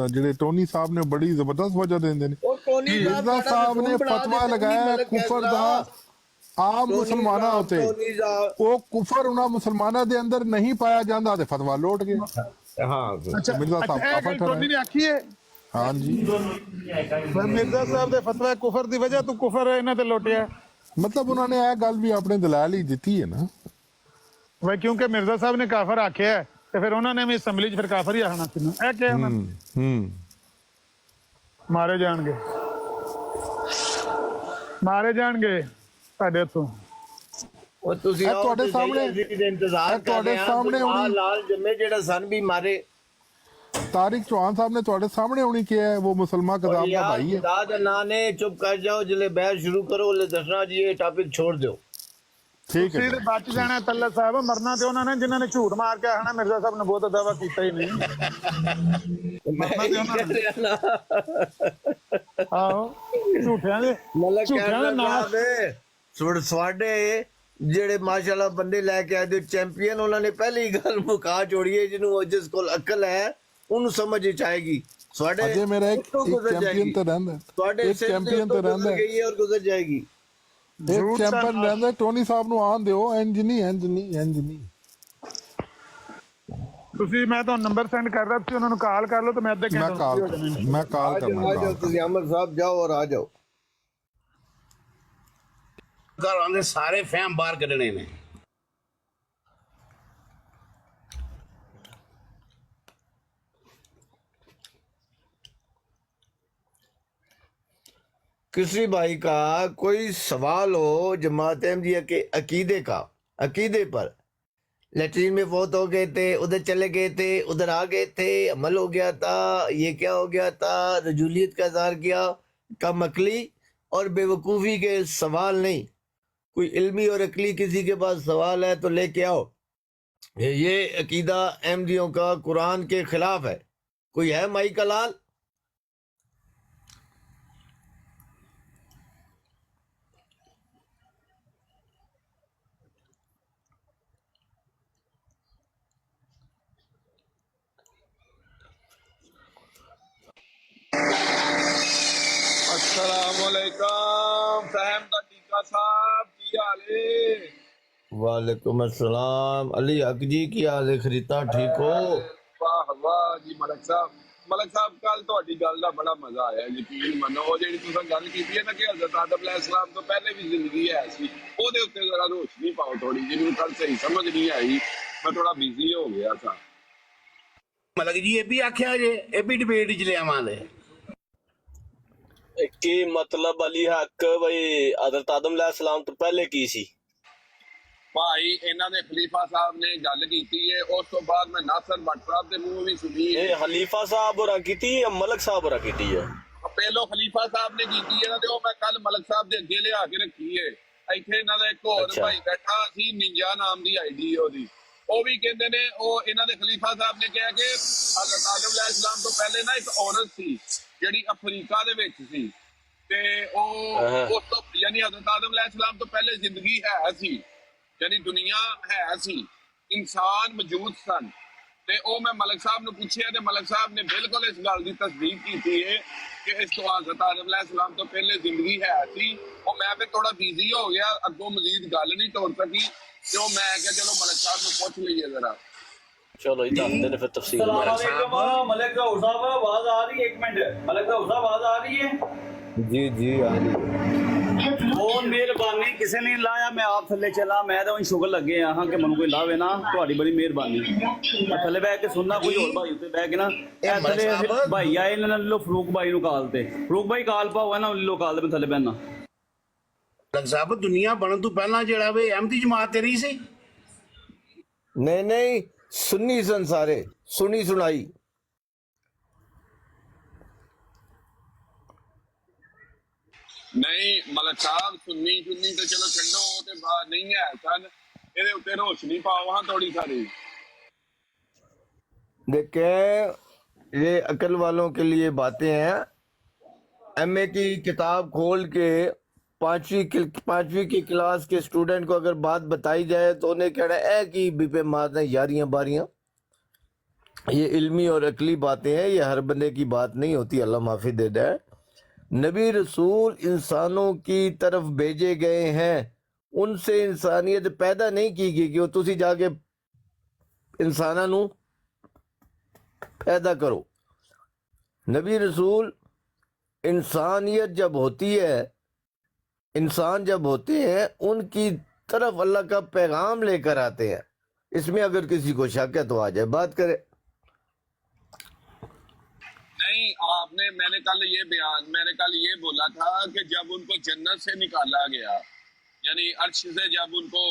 ਜਿਹੜੇ ਟੋਨੀ ਸਾਹਿਬ ਨੇ ਬੜੀ ਜ਼ਬਰਦਸਤ ਵਜ੍ਹਾ ਦਿੰਦੇ ਨੇ. ਮਿਰਜ਼ਾ ਸਾਹਿਬ ਨੇ ਫਤਵਾ ਲਗਾਇਆ ਕੁਫਰ ਦਾ ਆਮ ਮੁਸਲਮਾਨਾਂ ਉੱਤੇ. ਉਹ ਕੁਫਰ ਉਹਨਾਂ ਮੁਸਲਮਾਨਾਂ ਦੇ ਅੰਦਰ ਨਹੀਂ ਪਾਇਆ ਜਾਂਦਾ ਤੇ ਫਤਵਾ ਲੋਟ ਗਿਆ. ਅੱਛਾ, ਮਿਰਜ਼ਾ ਸਾਹਿਬ ਟੋਨੀ ਨੇ ਆਖੀ ਹੈ ਹਾਂਜੀ ਮਿਰਜ਼ਾ ਸਾਹਿਬ ਦੇ ਫਤਵਾ ਕੁਫਰ ਦੀ ਵਜ੍ਹਾ ਤੋਂ ਕੁਫਰ ਇਹਨਾਂ ਤੇ ਲੋਟਿਆ. ਮਤਲਬ ਉਹਨਾਂ ਨੇ ਇਹ ਗੱਲ ਵੀ ਆਪਣੇ ਦਲਾਲ ਹੀ ਦਿੱਤੀ ਹੈ ਨਾ ਵੇ, ਕਿਉਂਕਿ ਮਿਰਜ਼ਾ ਸਾਹਿਬ ਨੇ ਕਾਫਰ ਆਖਿਆ ਤੇ ਫਿਰ ਉਹਨਾਂ ਨੇ ਵੀ ਅਸੈਂਬਲੀ 'ਚ ਫਿਰ ਕਾਫਰ ਹੀ ਆਖਣਾ ਸੀ ਨਾ. ਇਹ ਕਿਹਾ ਉਹਨਾਂ ਨੇ ਮਾਰੇ ਜਾਣਗੇ ਤੁਹਾਡੇ ਹੱਥੋਂ. ਉਹ ਤੁਸੀਂ ਤੁਹਾਡੇ ਸਾਹਮਣੇ ਇੰਤਜ਼ਾਰ ਕਰ ਰਹੇ ਹਾਂ. ਲਾਲ ਜੰਮੇ ਜਿਹੜਾ ਸਨ ਵੀ ਮਾਰੇ. तारिक चौहान साहब ने ਤੁਹਾਡੇ ਸਾਹਮਣੇ ਹੋਣੀ ਕਿਹਾ ਹੈ वो मुसलमान कदाब का भाई है. खुदा दा नाम ने चुप कर जाओ, जिले बहस शुरू करो ले दसना जी ये टॉपिक छोड़ दो. ठीक है ਤੁਸੀਂ ਬਚ ਜਾਣਾ ਤੱਲਤ ਸਾਹਿਬ, ਮਰਨਾ ਤੇ ਉਹਨਾਂ ਨੇ ਜਿਨ੍ਹਾਂ ਨੇ ਝੂਠ ਮਾਰ ਕੇ ਆਖਣਾ ਮਿਰਜ਼ਾ ਸਾਹਿਬ ਨੇ ਬਹੁਤ ਦਾਵਾ ਕੀਤਾ ਹੀ ਨਹੀਂ. ਮਰਨਾ ਤੇ ਉਹਨਾਂ ਨੇ ਆਹੋ ਝੂਠਿਆਂ ਦੇ ਨਾਲ ਤੁਹਾਡੇ ਜਿਹੜੇ ਮਾਸ਼ਾਅੱਲਾ ਬੰਦੇ ਲੈ ਕੇ ਆਏ ਦੇ ਚੈਂਪੀਅਨ, ਉਹਨਾਂ ਨੇ ਪਹਿਲੀ ਗੱਲ ਮੁਕਾ ਛੋੜੀ ਹੈ ਜਿਹਨੂੰ ਜਿਸ ਕੋਲ ਅਕਲ ਹੈ ਉਹਨੂੰ ਸਮਝ ਚ ਆਏਗੀ. ਤੁਹਾਡੇ ਅਜੇ ਮੇਰਾ ਇੱਕ ਉੱਤੋਂ ਗੁਜ਼ਰ ਚੈਂਪੀਅਨ ਜਾਏਗੀ। ਤਾਂ ਰਹਿੰਦਾ ਤੁਹਾਡੇ ਇੱਕ ਸਿਰ ਦੇ ਚੈਂਪੀਅਨ ਉੱਤੋਂ ਤਾਂ ਗੁਜ਼ਰ ਰਹਿੰਦਾ ਗਈ ਹੈ ਔਰ ਗੁਜ਼ਰ ਜਾਏਗੀ। ਇੱਕ ਚੈਂਪੀਅਨ ਰਹਿੰਦਾ। ਟੋਨੀ ਸਾਹਿਬ ਨੂੰ ਆਉਣ ਦਿਓ। ਇੰਜ ਨਹੀਂ ਤੁਸੀਂ ਮੈਂ ਤੁਹਾਨੂੰ ਨੰਬਰ ਸੈਂਡ ਕਰ ਰਿਹਾ, ਤੁਸੀਂ ਉਹਨਾਂ ਨੂੰ ਕਾਲ ਕਰ ਲਓ ਤੇ ਮੈਂ ਅੱਧੇ ਮੈਂ ਘੰਟੇ ਕਾਲ ਹੋ ਜਾਣੇ। ਮੈਂ ਕਾਲ आ ਕਰਨਾ जाओ ਤੁਸੀਂ ਅਹਿਮਦ ਸਾਹਿਬ ਜਾਓ ਔਰ ਆ ਜਾਓ। ਘਰਾਂ ਦੇ ਸਾਰੇ ਫਹਿਮ ਬਾਹਰ ਕੱਢਣੇ ਨੇ। किसी भाई का कोई सवाल हो जमात अहमदिया के अकीदे का, अकीदे पर, लैट्रीन में फौत हो गए थे, उधर चले गए थे, उधर आ गए थे, अमल हो गया था, ये क्या हो गया था, रजूलियत का इजहार किया, कम अकली और बेवकूफ़ी के सवाल नहीं। कोई इल्मी और अकली किसी के पास सवाल है तो लेके आओ। ये अकीदा अहमदियों का कुरान के खिलाफ है। कोई है माई का लाल? अस्सलामुअलैकुम फहम का टीका साहब की हाल है? वालेकुम अस्सलाम। अली हक जी की हाल है? खरीदा ठीक हो? वाह वाह जी मलक साहब कल ਤੁਹਾਡੀ ਗੱਲ ਦਾ ਬੜਾ ਮਜ਼ਾ ਆਇਆ। ਯਕੀਨ ਮੰਨੋ ਉਹ ਜਿਹੜੀ ਤੁਸੀਂ ਗੱਲ ਕੀਤੀ ਹੈ ਨਾ ਕਿ ਹਜ਼ਰਤ ਆਦਮ अलैहिस्सलाम ਤੋਂ ਪਹਿਲੇ ਵੀ ਜ਼ਿੰਦਗੀ ਹੈ ਸੀ, ਉਹਦੇ ਉੱਤੇ ਜ਼ਰਾ ਰੋਸ਼ਨੀ ਪਾਓ ਥੋੜੀ ਜਿਹੀ। ਮੈਨੂੰ ਕੱਲ ਸਹੀ ਸਮਝ ਨਹੀਂ ਆਈ, ਮੈਂ ਥੋੜਾ ਬਿਜ਼ੀ ਹੋ ਗਿਆ ਸਾਂ। ਮਲਕ ਜੀ ਇਹ ਵੀ ਆਖਿਆ ਜੇ, ਇਹ ਵੀ ਡਿਬੇਟ ਚ ਲਿਆਵਾਂਗੇ ਕੀ ਮਤਲਬ ਅਲੀ ਹੱਕ ਬਈ ਹਜ਼ਰਤ ਆਦਮ अलैहिस्सलाम ਤੋਂ ਪਹਿਲੇ ਕੀ ਸੀ? ਭਾਈ ਇਹਨਾਂ ਦੇ ਖਲੀਫਾ ਸਾਹਿਬ ਨੇ ਗੱਲ ਕੀਤੀ ਹੈ, ਉਸ ਤੋਂ ਬਾਅਦ ਮੈਂ ਨਾਸਰ ਭੱਟ ਸਾਹਿਬ ਦੇ ਮੂੰਹ ਵੀ ਸੁਣੀ ਹੈ। ਇਹ ਖਲੀਫਾ ਸਾਹਿਬ ਹੋਰਾਂ ਕੀਤੀ ਜਾਂ ਮਲਕ ਸਾਹਿਬ ਹੋਰਾਂ ਕੀਤੀ ਹੈ? ਪਹਿਲੋਂ ਖਲੀਫਾ ਸਾਹਿਬ ਨੇ ਕੀਤੀ ਹੈ ਨਾ, ਤੇ ਉਹ ਮੈਂ ਕੱਲ ਮਲਕ ਸਾਹਿਬ ਦੇ ਅੱਗੇ ਲਿਆ ਕੇ ਰੱਖੀ ਹੈ। ਇੱਥੇ ਇਹਨਾਂ ਦਾ ਇੱਕ ਹੋਰ ਅੱਛਾ। ਭਾਈ ਬੈਠਾ ਸੀ, ਨਿੰਜਾ ਨਾਮ ਦੀ ਆਈਡੀ ਉਹਦੀ, ਉਹ ਵੀ ਕਹਿੰਦੇ ਨੇ, ਉਹ ਇਹਨਾਂ ਦੇ ਖਲੀਫਾ ਸਾਹਿਬ ਨੇ ਕਿਹਾ ਕਿ ਹਜ਼ਰਤ ਆਦਮ अलैहिस्सलाम ਤੋਂ ਪਹਿਲੇ ਨਾ ਇੱਕ ਔਰਤ ਸੀ ਜਿਹੜੀ ਅਫਰੀਕਾ ਦੇ ਵਿੱਚ ਸੀ, ਤੇ ਉਹ ਉਸ ਤੋਂ ਯਾਨੀ ਹਜ਼ਰਤ ਆਦਮ अलैहिस्सलाम ਤੋਂ ਪਹਿਲੇ ਜ਼ਿੰਦਗੀ ਹੈ ਸੀ, ਯਾਨੀ ਦੁਨੀਆ ਹੈ ਸੀ, ਇਨਸਾਨ ਮੌਜੂਦ ਸਨ। ਤੇ ਉਹ ਮੈਂ ਮਲਕ ਸਾਹਿਬ ਨੂੰ ਪੁੱਛਿਆ ਤੇ ਮਲਕ ਸਾਹਿਬ ਨੇ ਬਿਲਕੁਲ ਇਸ ਗੱਲ ਦੀ ਤਸਦੀਕ ਕੀਤੀ ਹੈ ਕਿ ਇਸ ਤੋਂ ਹਜ਼ਰਤ ਆਦਮ अलैहिस्सलाम ਤੋਂ ਪਹਿਲੇ ਜ਼ਿੰਦਗੀ ਹੈ ਸੀ। ਉਹ ਮੈਂ ਫਿਰ ਥੋੜਾ ਬਿਜ਼ੀ ਹੋ ਗਿਆ, ਅੱਗੋਂ ਮਜ਼ੀਦ ਗੱਲ ਨਹੀਂ ਤੋਰ ਸਕੀ, ਤੇ ਉਹ ਮੈਂ ਕਿਹਾ ਚਲੋ ਮਲਕ ਸਾਹਿਬ ਨੂੰ ਪੁੱਛ ਲਈਏ ਜ਼ਰਾ। ਚਲੋ ਇਹ ਦੱਸਦੇ ਨੇ ਫਿਰ ਤਫਸੀਲ। मलिक गौर साहब आवाज आ रही है? एक मिनट मलिक गौर साहब आवाज आ रही है? जी जी आ रही है। ਬਹੁਤ ਮਿਹਰਬਾਨੀ, ਕਿਸੇ ਨੇ ਲਾਇਆ ਮੈਂ ਆਪ ਥੱਲੇ ਚਲਾ, ਮੈਂ ਤਾਂ ਉਹੀ ਸ਼ੁਗਰ ਲੱਗੇ ਆ ਹਾਂ ਕਿ ਮੈਨੂੰ ਕੋਈ ਲਾਵੇ ਨਾ, ਤੁਹਾਡੀ ਬੜੀ ਮਿਹਰਬਾਨੀ। ਮੈਂ ਥੱਲੇ ਬਹਿ ਕੇ ਸੁਣਨਾ, ਕੋਈ ਹੋਰ ਭਾਈ ਉੱਤੇ ਬਹਿ ਕੇ ਨਾ, ਇਹ ਥੱਲੇ ਭਾਈ ਆਏ ਇਹਨਾਂ ਨੇ, ਲੋ ਫਰੂਕ ਭਾਈ ਨੂੰ ਕਾਲ ਤੇ, ਫਰੂਕ ਭਾਈ ਕਾਲ ਪਾਓ ਨਾ, ਲੋ ਕਾਲ ਤੇ ਮੈਂ ਥੱਲੇ ਬਹਿਣਾ। ਮਲਕ ਸਾਹਿਬ ਦੁਨੀਆ ਬਣਨ ਤੋਂ ਪਹਿਲਾਂ ਜਿਹੜਾ ਵੇ ਅਹਿਮਦੀ ਜਮਾਤ ਤੇਰੀ ਸੀ? नहीं नहीं, सुन्नी सन सारे, सुनी सुनाई। ਨਹੀਂ ਮਲਕ ਸਾਹਿਬ, ਸੁੰਨੀ ਤੇ ਚਲੋ ਛੱਡੋ, ਉਹ ਤੇ ਨਹੀਂ ਹੈ ਸਨ, ਇਹਦੇ ਉੱਤੇ ਰੋਸ਼ਨੀ ਪਾਓ ਹਾਂ ਥੋੜੀ ਸਾਰੀ। देखें, ये अकल वालों के लिए बातें हैं। एमए की किताब खोल के पांचवी की क्लास के स्टूडेंट को अगर बात बताई जाए तो उन्हें कहना है कि बीपे मारना यारियां बारियां। ये इल्मी और अकली बातें हैं, ये हर बंदे की बात नहीं होती, अल्लाह माफी दे दे। नबी रसूल इंसानों की तरफ भेजे गए हैं, उनसे इंसानियत पैदा नहीं की गई कि वो तुसी जाके इंसाना नू पैदा करो। नबी रसूल इंसानियत जब होती है, इंसान जब होते हैं, उनकी तरफ अल्लाह का पैगाम लेकर आते हैं। इसमें अगर किसी को शक है तो आ जाए बात करे। नहीं आपने, मैंने कल ये बोला था कि जब उनको जन्नत से निकाला गया, यानी अर्श से जब उनको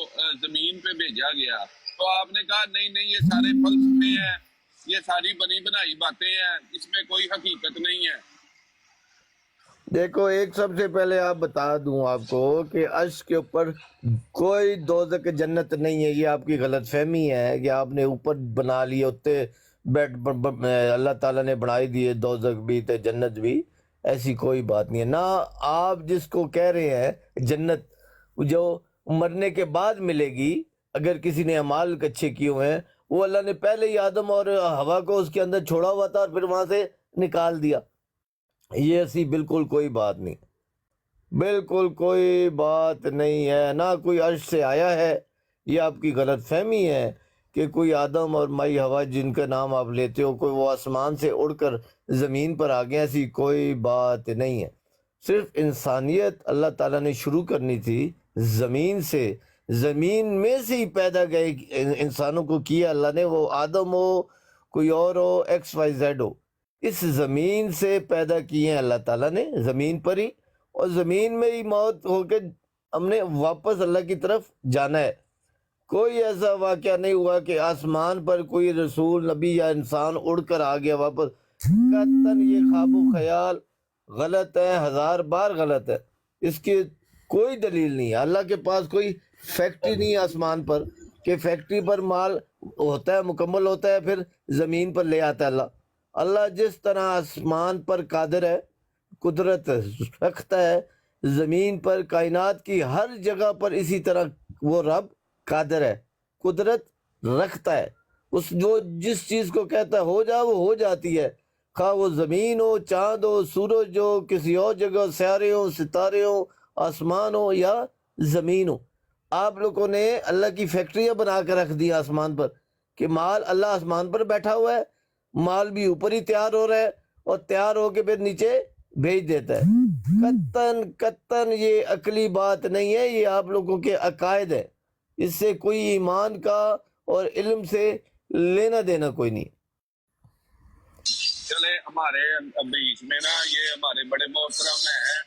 जमीन पे भेजा गया, तो आपने कहा नहीं ये सारे फलसफे हैं, ये सारी बनी बनाई बातें हैं, इसमें कोई हकीकत नहीं है। देखो, एक सबसे पहले आप बता दूं आपको कि अर्श के ऊपर कोई दोज़ख जन्नत नहीं है। ये आपकी गलत फहमी है कि आपने ऊपर बना लिए उत्ते बेड, अल्लाह ताला ने बनाई दिए दोज़ख भी ते जन्नत भी, ऐसी कोई बात नहीं है। ना आप जिसको कह रहे हैं जन्नत जो मरने के बाद मिलेगी, अगर किसी ने अमाल अच्छे किए हुए हैं, वो अल्लाह ने पहले ही आदम और हवा को उसके अंदर छोड़ा हुआ था और फिर वहाँ से نکال دیا. یہ ایسی بالکل کوئی بات نہیں, بالکل کوئی بات نہیں ہے, نہ کوئی عرش سے آیا ہے. یہ آپ کی غلط فہمی ہے کہ کوئی آدم اور مائی ہوا جن کا نام آپ لیتے ہو, کوئی وہ آسمان سے اڑ کر زمین پر آ گیا. ایسی کوئی بات نہیں ہے. صرف انسانیت اللہ تعالیٰ نے شروع کرنی تھی زمین سے, زمین میں سے ہی پیدا گئے انسانوں کو کیا اللہ نے. وہ آدم ہو, کوئی اور ہو, ایکس وائی زیڈ ہو, اس زمین سے پیدا کیے ہیں اللہ تعالیٰ نے, زمین پر ہی. اور زمین میں ہی موت ہو کے ہم نے واپس اللہ کی طرف جانا ہے. کوئی ایسا واقعہ نہیں ہوا کہ آسمان پر کوئی رسول, نبی یا انسان اڑ کر آ گیا واپس. قطعاً یہ خواب و خیال غلط ہے, 1000 بار غلط ہے. اس کی کوئی دلیل نہیں ہے. اللہ کے پاس کوئی فیکٹری نہیں ہے آسمان پر کہ فیکٹری پر مال ہوتا ہے, مکمل ہوتا ہے, پھر زمین پر لے آتا ہے اللہ. اللہ جس طرح آسمان پر قادر ہے, قدرت رکھتا ہے, زمین پر کائنات کی ہر جگہ پر اسی طرح وہ رب قادر ہے, قدرت رکھتا ہے. اس جو جس چیز کو کہتا ہے ہو جا, وہ ہو جاتی ہے. خواہ وہ زمین ہو, چاند ہو, سورج ہو, کسی اور جگہ سیارے ہو, ستارے ہو, آسمان ہو یا زمین ہو. آپ لوگوں نے اللہ کی فیکٹریاں بنا کر رکھ دی آسمان پر کہ مال اللہ آسمان پر بیٹھا ہوا ہے, مال بھی اوپر ہی تیار ہو رہا ہے اور تیار ہو کے پھر نیچے بھیج دیتا ہے. قطعاً یہ عقلی بات نہیں ہے, یہ آپ لوگوں کے عقائد ہے. اس سے کوئی ایمان کا اور علم سے لینا دینا کوئی نہیں. چلے ہمارے بیچ میں نا یہ ہمارے بڑے محترم ہیں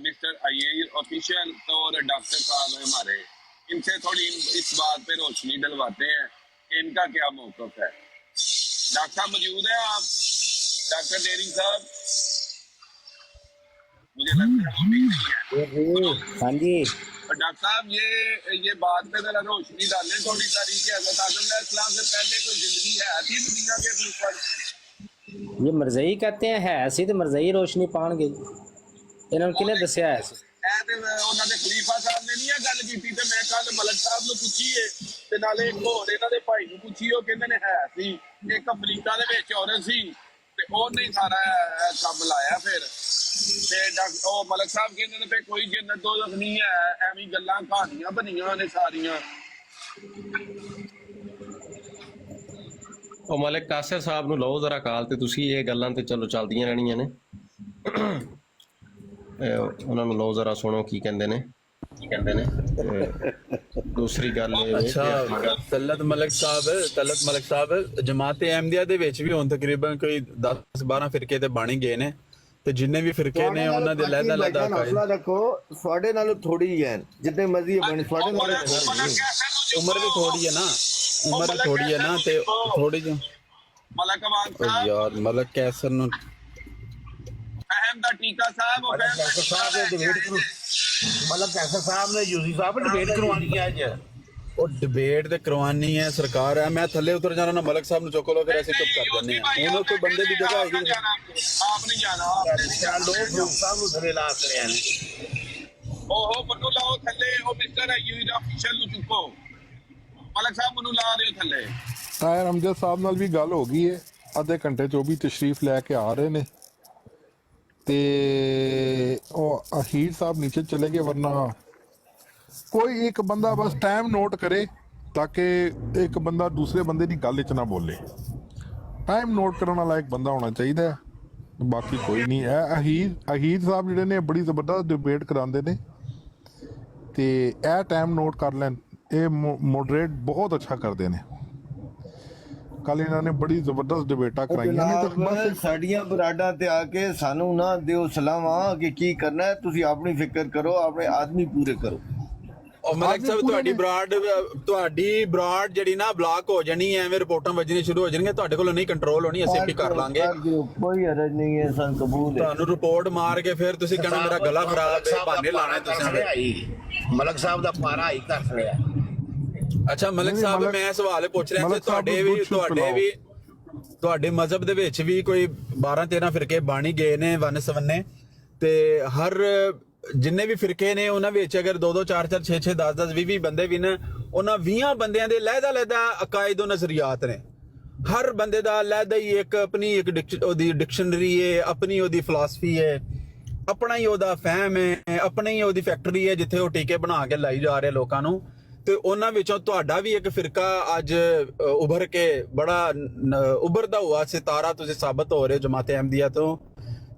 مسٹر عیر آفیشیل اور ڈاکٹر صاحب ہیں ہمارے, ان سے تھوڑی اس بات پہ روشنی ڈلواتے ہیں کہ ان کا کیا موقف ہے. ڈاکٹر صاحب موجود ہیں آپ؟ ڈاکٹر ڈیرنگ صاحب مجھے لگتا ہے وہ بھی نہیں ہے. ہاں جی ڈاکٹر صاحب یہ بات پہ ذرا روشنی ڈالیں تھوڑی ساری کہ حضرت آدم علیہ السلام سے پہلے کوئی زندگی ہے تھی دنیا کے اوپر؟ یہ مرزئی کہتے ہیں ہے سی تو مرزئی روشنی پان گئی. انہوں نے کنے دسیا ہے سی؟ انہوں نے خلیفہ صاحب نے نہیں گل کی تے میں کل ملک صاحب نو پوچھی ہے تے نالے ایک ہور انہاں دے بھائی نو پوچھی او کہندے نے ہے سی ایک امریکہ دے وچ عورت سی تے او نہیں سارا کام لایا پھر تے او ملک صاحب کہندے نے پہ کوئی جنت دوزخ نہیں ہے, ایویں گلاں کہانیاں بنیاں نے ساریاں. ਉਹ ਮਲਿਕ ਕਾਸਿਰ ਸਾਹਿਬ ਨੂੰ ਲਓ ਜ਼ਰਾ ਕਾਲ ਤੇ ਤੁਸੀਂ, ਇਹ ਗੱਲਾਂ ਤੇ ਚਲੋ ਚੱਲਦੀਆਂ ਰਹਿਣੀਆਂ ਨੇ. ਉਹਨਾਂ ਨੂੰ ਲਓ ਜ਼ਰਾ ਸੁਣੋ ਕੀ ਕਹਿੰਦੇ ਨੇ. ਦੂਸਰੀ ਗੱਲ ਇਹ ਅੱਛਾ ਤਲਤ ਮਲਕ ਸਾਹਿਬ ਜਮਾਤ ਅਹਿਮਦੀਆ ਦੇ ਵਿੱਚ ਵੀ ਹੁਣ ਤਕਰੀਬਨ ਕੋਈ 10-12 ਫਿਰਕੇ ਤੇ ਬਣ ਗਏ ਨੇ ਤੇ ਜਿੰਨੇ ਵੀ ਫਿਰਕੇ ਨੇ ਉਹਨਾਂ ਦੇ ਲਹਿਦਾ ਹੌਸਲਾ ਰੱਖੋ, ਤੁਹਾਡੇ ਨਾਲੋਂ ਥੋੜੀ ਹੈ ਜਿੰਨੇ ਮਰਜ਼ੀ ਬਣੇ, ਤੁਹਾਡੇ ਨਾਲੋਂ ਉਮਰ ਵੀ ਥੋੜੀ ਹੈ ਨਾ, ਉਮਰ ਵੀ ਥੋੜੀ ਹੈ ਨਾ ਤੇ ਥੋੜੀ ਜਿਹੀ ਮਲਕ ਅਵਾਨ ਸਾਹਿਬ ਯਾਰ ਮਲਕ ਕੈਸਰ ਨੂੰ ਅਹਿਮ ਦਾ ਟੀਕਾ ਸਾਹਿਬ ਉਹ ਮਤਲਬ ਕੈਸਰ ਸਾਹਿਬ ਨੇ ਯੂਸੀ ਸਾਹਿਬ ਡਿਬੇਟ ਕਰਵਾਉਣੀ ਹੈ ਅੱਜ. ਉਹ ਡਿਬੇਟ ਤੇ ਕਰਵਾਨੀ ਹੈ ਸਰਕਾਰ ਹੈ. ਮੈਂ ਥੱਲੇ ਉਤਰ ਜਾਣਾ ਨਾ, ਮਲਕ ਸਾਹਿਬ ਨੂੰ ਚੁੱਕ ਲਓ ਫਿਰ ਅਸੀਂ ਚੁੱਪ ਕਰ ਜਾਂਦੇ ਹਾਂ. ਹੁਣ ਕੋਈ ਬੰਦੇ ਦੀ ਜਗ੍ਹਾ ਹੈਗੀ ਆਪ ਨਹੀਂ ਜਾਣਾ, ਲੋਕ ਸਾਹਿਬ ਨੂੰ ਥੱਲੇ ਲਾ ਕਰਿਆ ਨੇ. ਉਹ ਮੈਨੂੰ ਲਾਓ ਥੱਲੇ, ਉਹ ਮਿਸਟਰ ਯੂਜ਼ ਆਫੀਸ਼ੀਅਲ ਨੂੰ ਚੁੱਕੋ. ਮਲਕ ਸਾਹਿਬ ਮੈਨੂੰ ਲਾ ਦਿਓ ਥੱਲੇ. ਤਾਹਿਰ ਅਮਜਦ ਸਾਹਿਬ ਨਾਲ ਵੀ ਗੱਲ ਹੋ ਗਈ ਹੈ, ਅੱਧੇ ਘੰਟੇ 'ਚ ਉਹ ਵੀ ਤਸ਼ਰੀਫ ਲੈ ਕੇ ਆ ਰਹੇ ਨੇ. ਤੇ ਉਹ ਅਹੀਰ ਸਾਹਿਬ ਨੀਚੇ ਚਲੇ ਗਏ, ਵਰਨਾ ਕੋਈ ਇੱਕ ਬੰਦਾ ਬਸ ਟਾਈਮ ਨੋਟ ਕਰੇ ਤਾਂ ਕਿ ਇੱਕ ਬੰਦਾ ਦੂਸਰੇ ਬੰਦੇ ਦੀ ਗੱਲ 'ਚ ਨਾ ਬੋਲੇ. ਟਾਈਮ ਨੋਟ ਕਰਨ ਵਾਲਾ ਇੱਕ ਬੰਦਾ ਹੋਣਾ ਚਾਹੀਦਾ ਹੈ, ਬਾਕੀ ਕੋਈ ਨਹੀਂ ਹੈ. ਅਹੀਰ ਸਾਹਿਬ ਜਿਹੜੇ ਨੇ ਬੜੀ ਜ਼ਬਰਦਸਤ ਡਿਬੇਟ ਕਰਾਉਂਦੇ ਨੇ ਤੇ ਇਹ ਟਾਈਮ ਨੋਟ ਕਰ ਲੈਣ, ਇਹ ਮੋਡਰੇਟ ਬਹੁਤ ਅੱਛਾ ਕਰਦੇ ਨੇ. ਕੱਲ ਇਹਨਾਂ ਨੇ ਬੜੀ ਜ਼ਬਰਦਸਤ ਡਿਬੇਟਾਂ ਕਰਾਈਆਂ ਨੇ ਤੇ ਬਸ ਸਾਡੀਆਂ ਬਰਾਡਾਂ ਤੇ ਆ ਕੇ ਸਾਨੂੰ ਨਾ ਦਿਓ ਸਲਾਹਾਂ ਕਿ ਕੀ ਕਰਨਾ ਹੈ, ਤੁਸੀਂ ਆਪਣੀ ਫਿਕਰ ਕਰੋ, ਆਪਣੇ ਆਦਮੀ ਪੂਰੇ ਕਰੋ. ਉਹ ਮਲਕ ਸਾਹਿਬ ਤੁਹਾਡੀ ਬਰਾਡ ਜਿਹੜੀ ਨਾ ਬਲਾਕ ਹੋ ਜਾਣੀ ਐ, ਐਵੇਂ ਰਿਪੋਰਟਾਂ ਵੱਜਣੀਆਂ ਸ਼ੁਰੂ ਹੋ ਜਾਣਗੀਆਂ, ਤੁਹਾਡੇ ਕੋਲੋਂ ਨਹੀਂ ਕੰਟਰੋਲ ਹੋਣੀ, ਅਸੀਂ ਆਪੇ ਕਰ ਲਾਂਗੇ. ਕੋਈ ਹਰਜ ਨਹੀਂ ਹੈ, ਸਾਨੂੰ ਕਬੂਲ ਹੈ. ਤੁਹਾਨੂੰ ਰਿਪੋਰਟ ਮਾਰ ਕੇ ਫਿਰ ਤੁਸੀਂ ਕਹਿਣਾ ਮੇਰਾ ਗਲਾ ਖਰਾਬ ਹੈ, ਬਹਾਨੇ ਲਾਣੇ ਤੁਸੀਂ. ਮਲਕ ਸਾਹਿਬ ਦਾ ਪਾਰਾ ਹੀ ਕਰ ਲਿਆ. ਅੱਛਾ ਮਲਕ ਸਾਹਿਬ, ਮੈਂ ਸਵਾਲ ਪੁੱਛ ਰਿਹਾ ਸੀ, ਤੁਹਾਡੇ ਮਜ਼ਹਬ ਦੇ ਵਿੱਚ ਵੀ ਕੋਈ 12-13 ਫਿਰਕੇ ਬਣ ਹੀ ਗਏ ਨੇ ਵੰਨ ਸਵੰਨੇ, ਤੇ ਹਰ ਜਿੰਨੇ ਵੀ ਫਿਰਕੇ ਨੇ ਉਹਨਾਂ ਵਿੱਚ ਅਗਰ 2-2 4-4 6-6 10-10 20-20 ਬੰਦੇ ਵੀ ਨੇ, ਉਹਨਾਂ 20 ਬੰਦਿਆਂ ਦੇ ਲਹਿਦਾ ਅਕਾਇਦ ਨਜ਼ਰੀਆਤ ਨੇ. ਹਰ ਬੰਦੇ ਦਾ ਅਲੱਗਾ ਹੀ ਇੱਕ ਆਪਣੀ ਉਹਦੀ ਡਿਕਸ਼ਨਰੀ ਹੈ, ਆਪਣੀ ਉਹਦੀ ਫਿਲਾਸਫੀ ਹੈ, ਆਪਣਾ ਹੀ ਉਹਦਾ ਫਹਿਮ ਹੈ, ਆਪਣੀ ਹੀ ਉਹਦੀ ਫੈਕਟਰੀ ਹੈ ਜਿੱਥੇ ਉਹ ਟੀਕੇ ਬਣਾ ਕੇ ਲਾਈ ਜਾ ਰਹੇ ਲੋਕਾਂ ਨੂੰ। ਤੇ ਉਹਨਾਂ ਵਿੱਚੋਂ ਤੁਹਾਡਾ ਵੀ ਇੱਕ ਫਿਰਕਾ ਅੱਜ ਉਭਰ ਕੇ ਬੜਾ ਉਭਰਦਾ ਹੋਇਆ ਸਿਤਾਰਾ ਤੁਸੀਂ ਸਾਬਤ ਹੋ ਰਹੇ ਜਮਾਤ ਅਹਿਮਦੀਆ ਤੋਂ,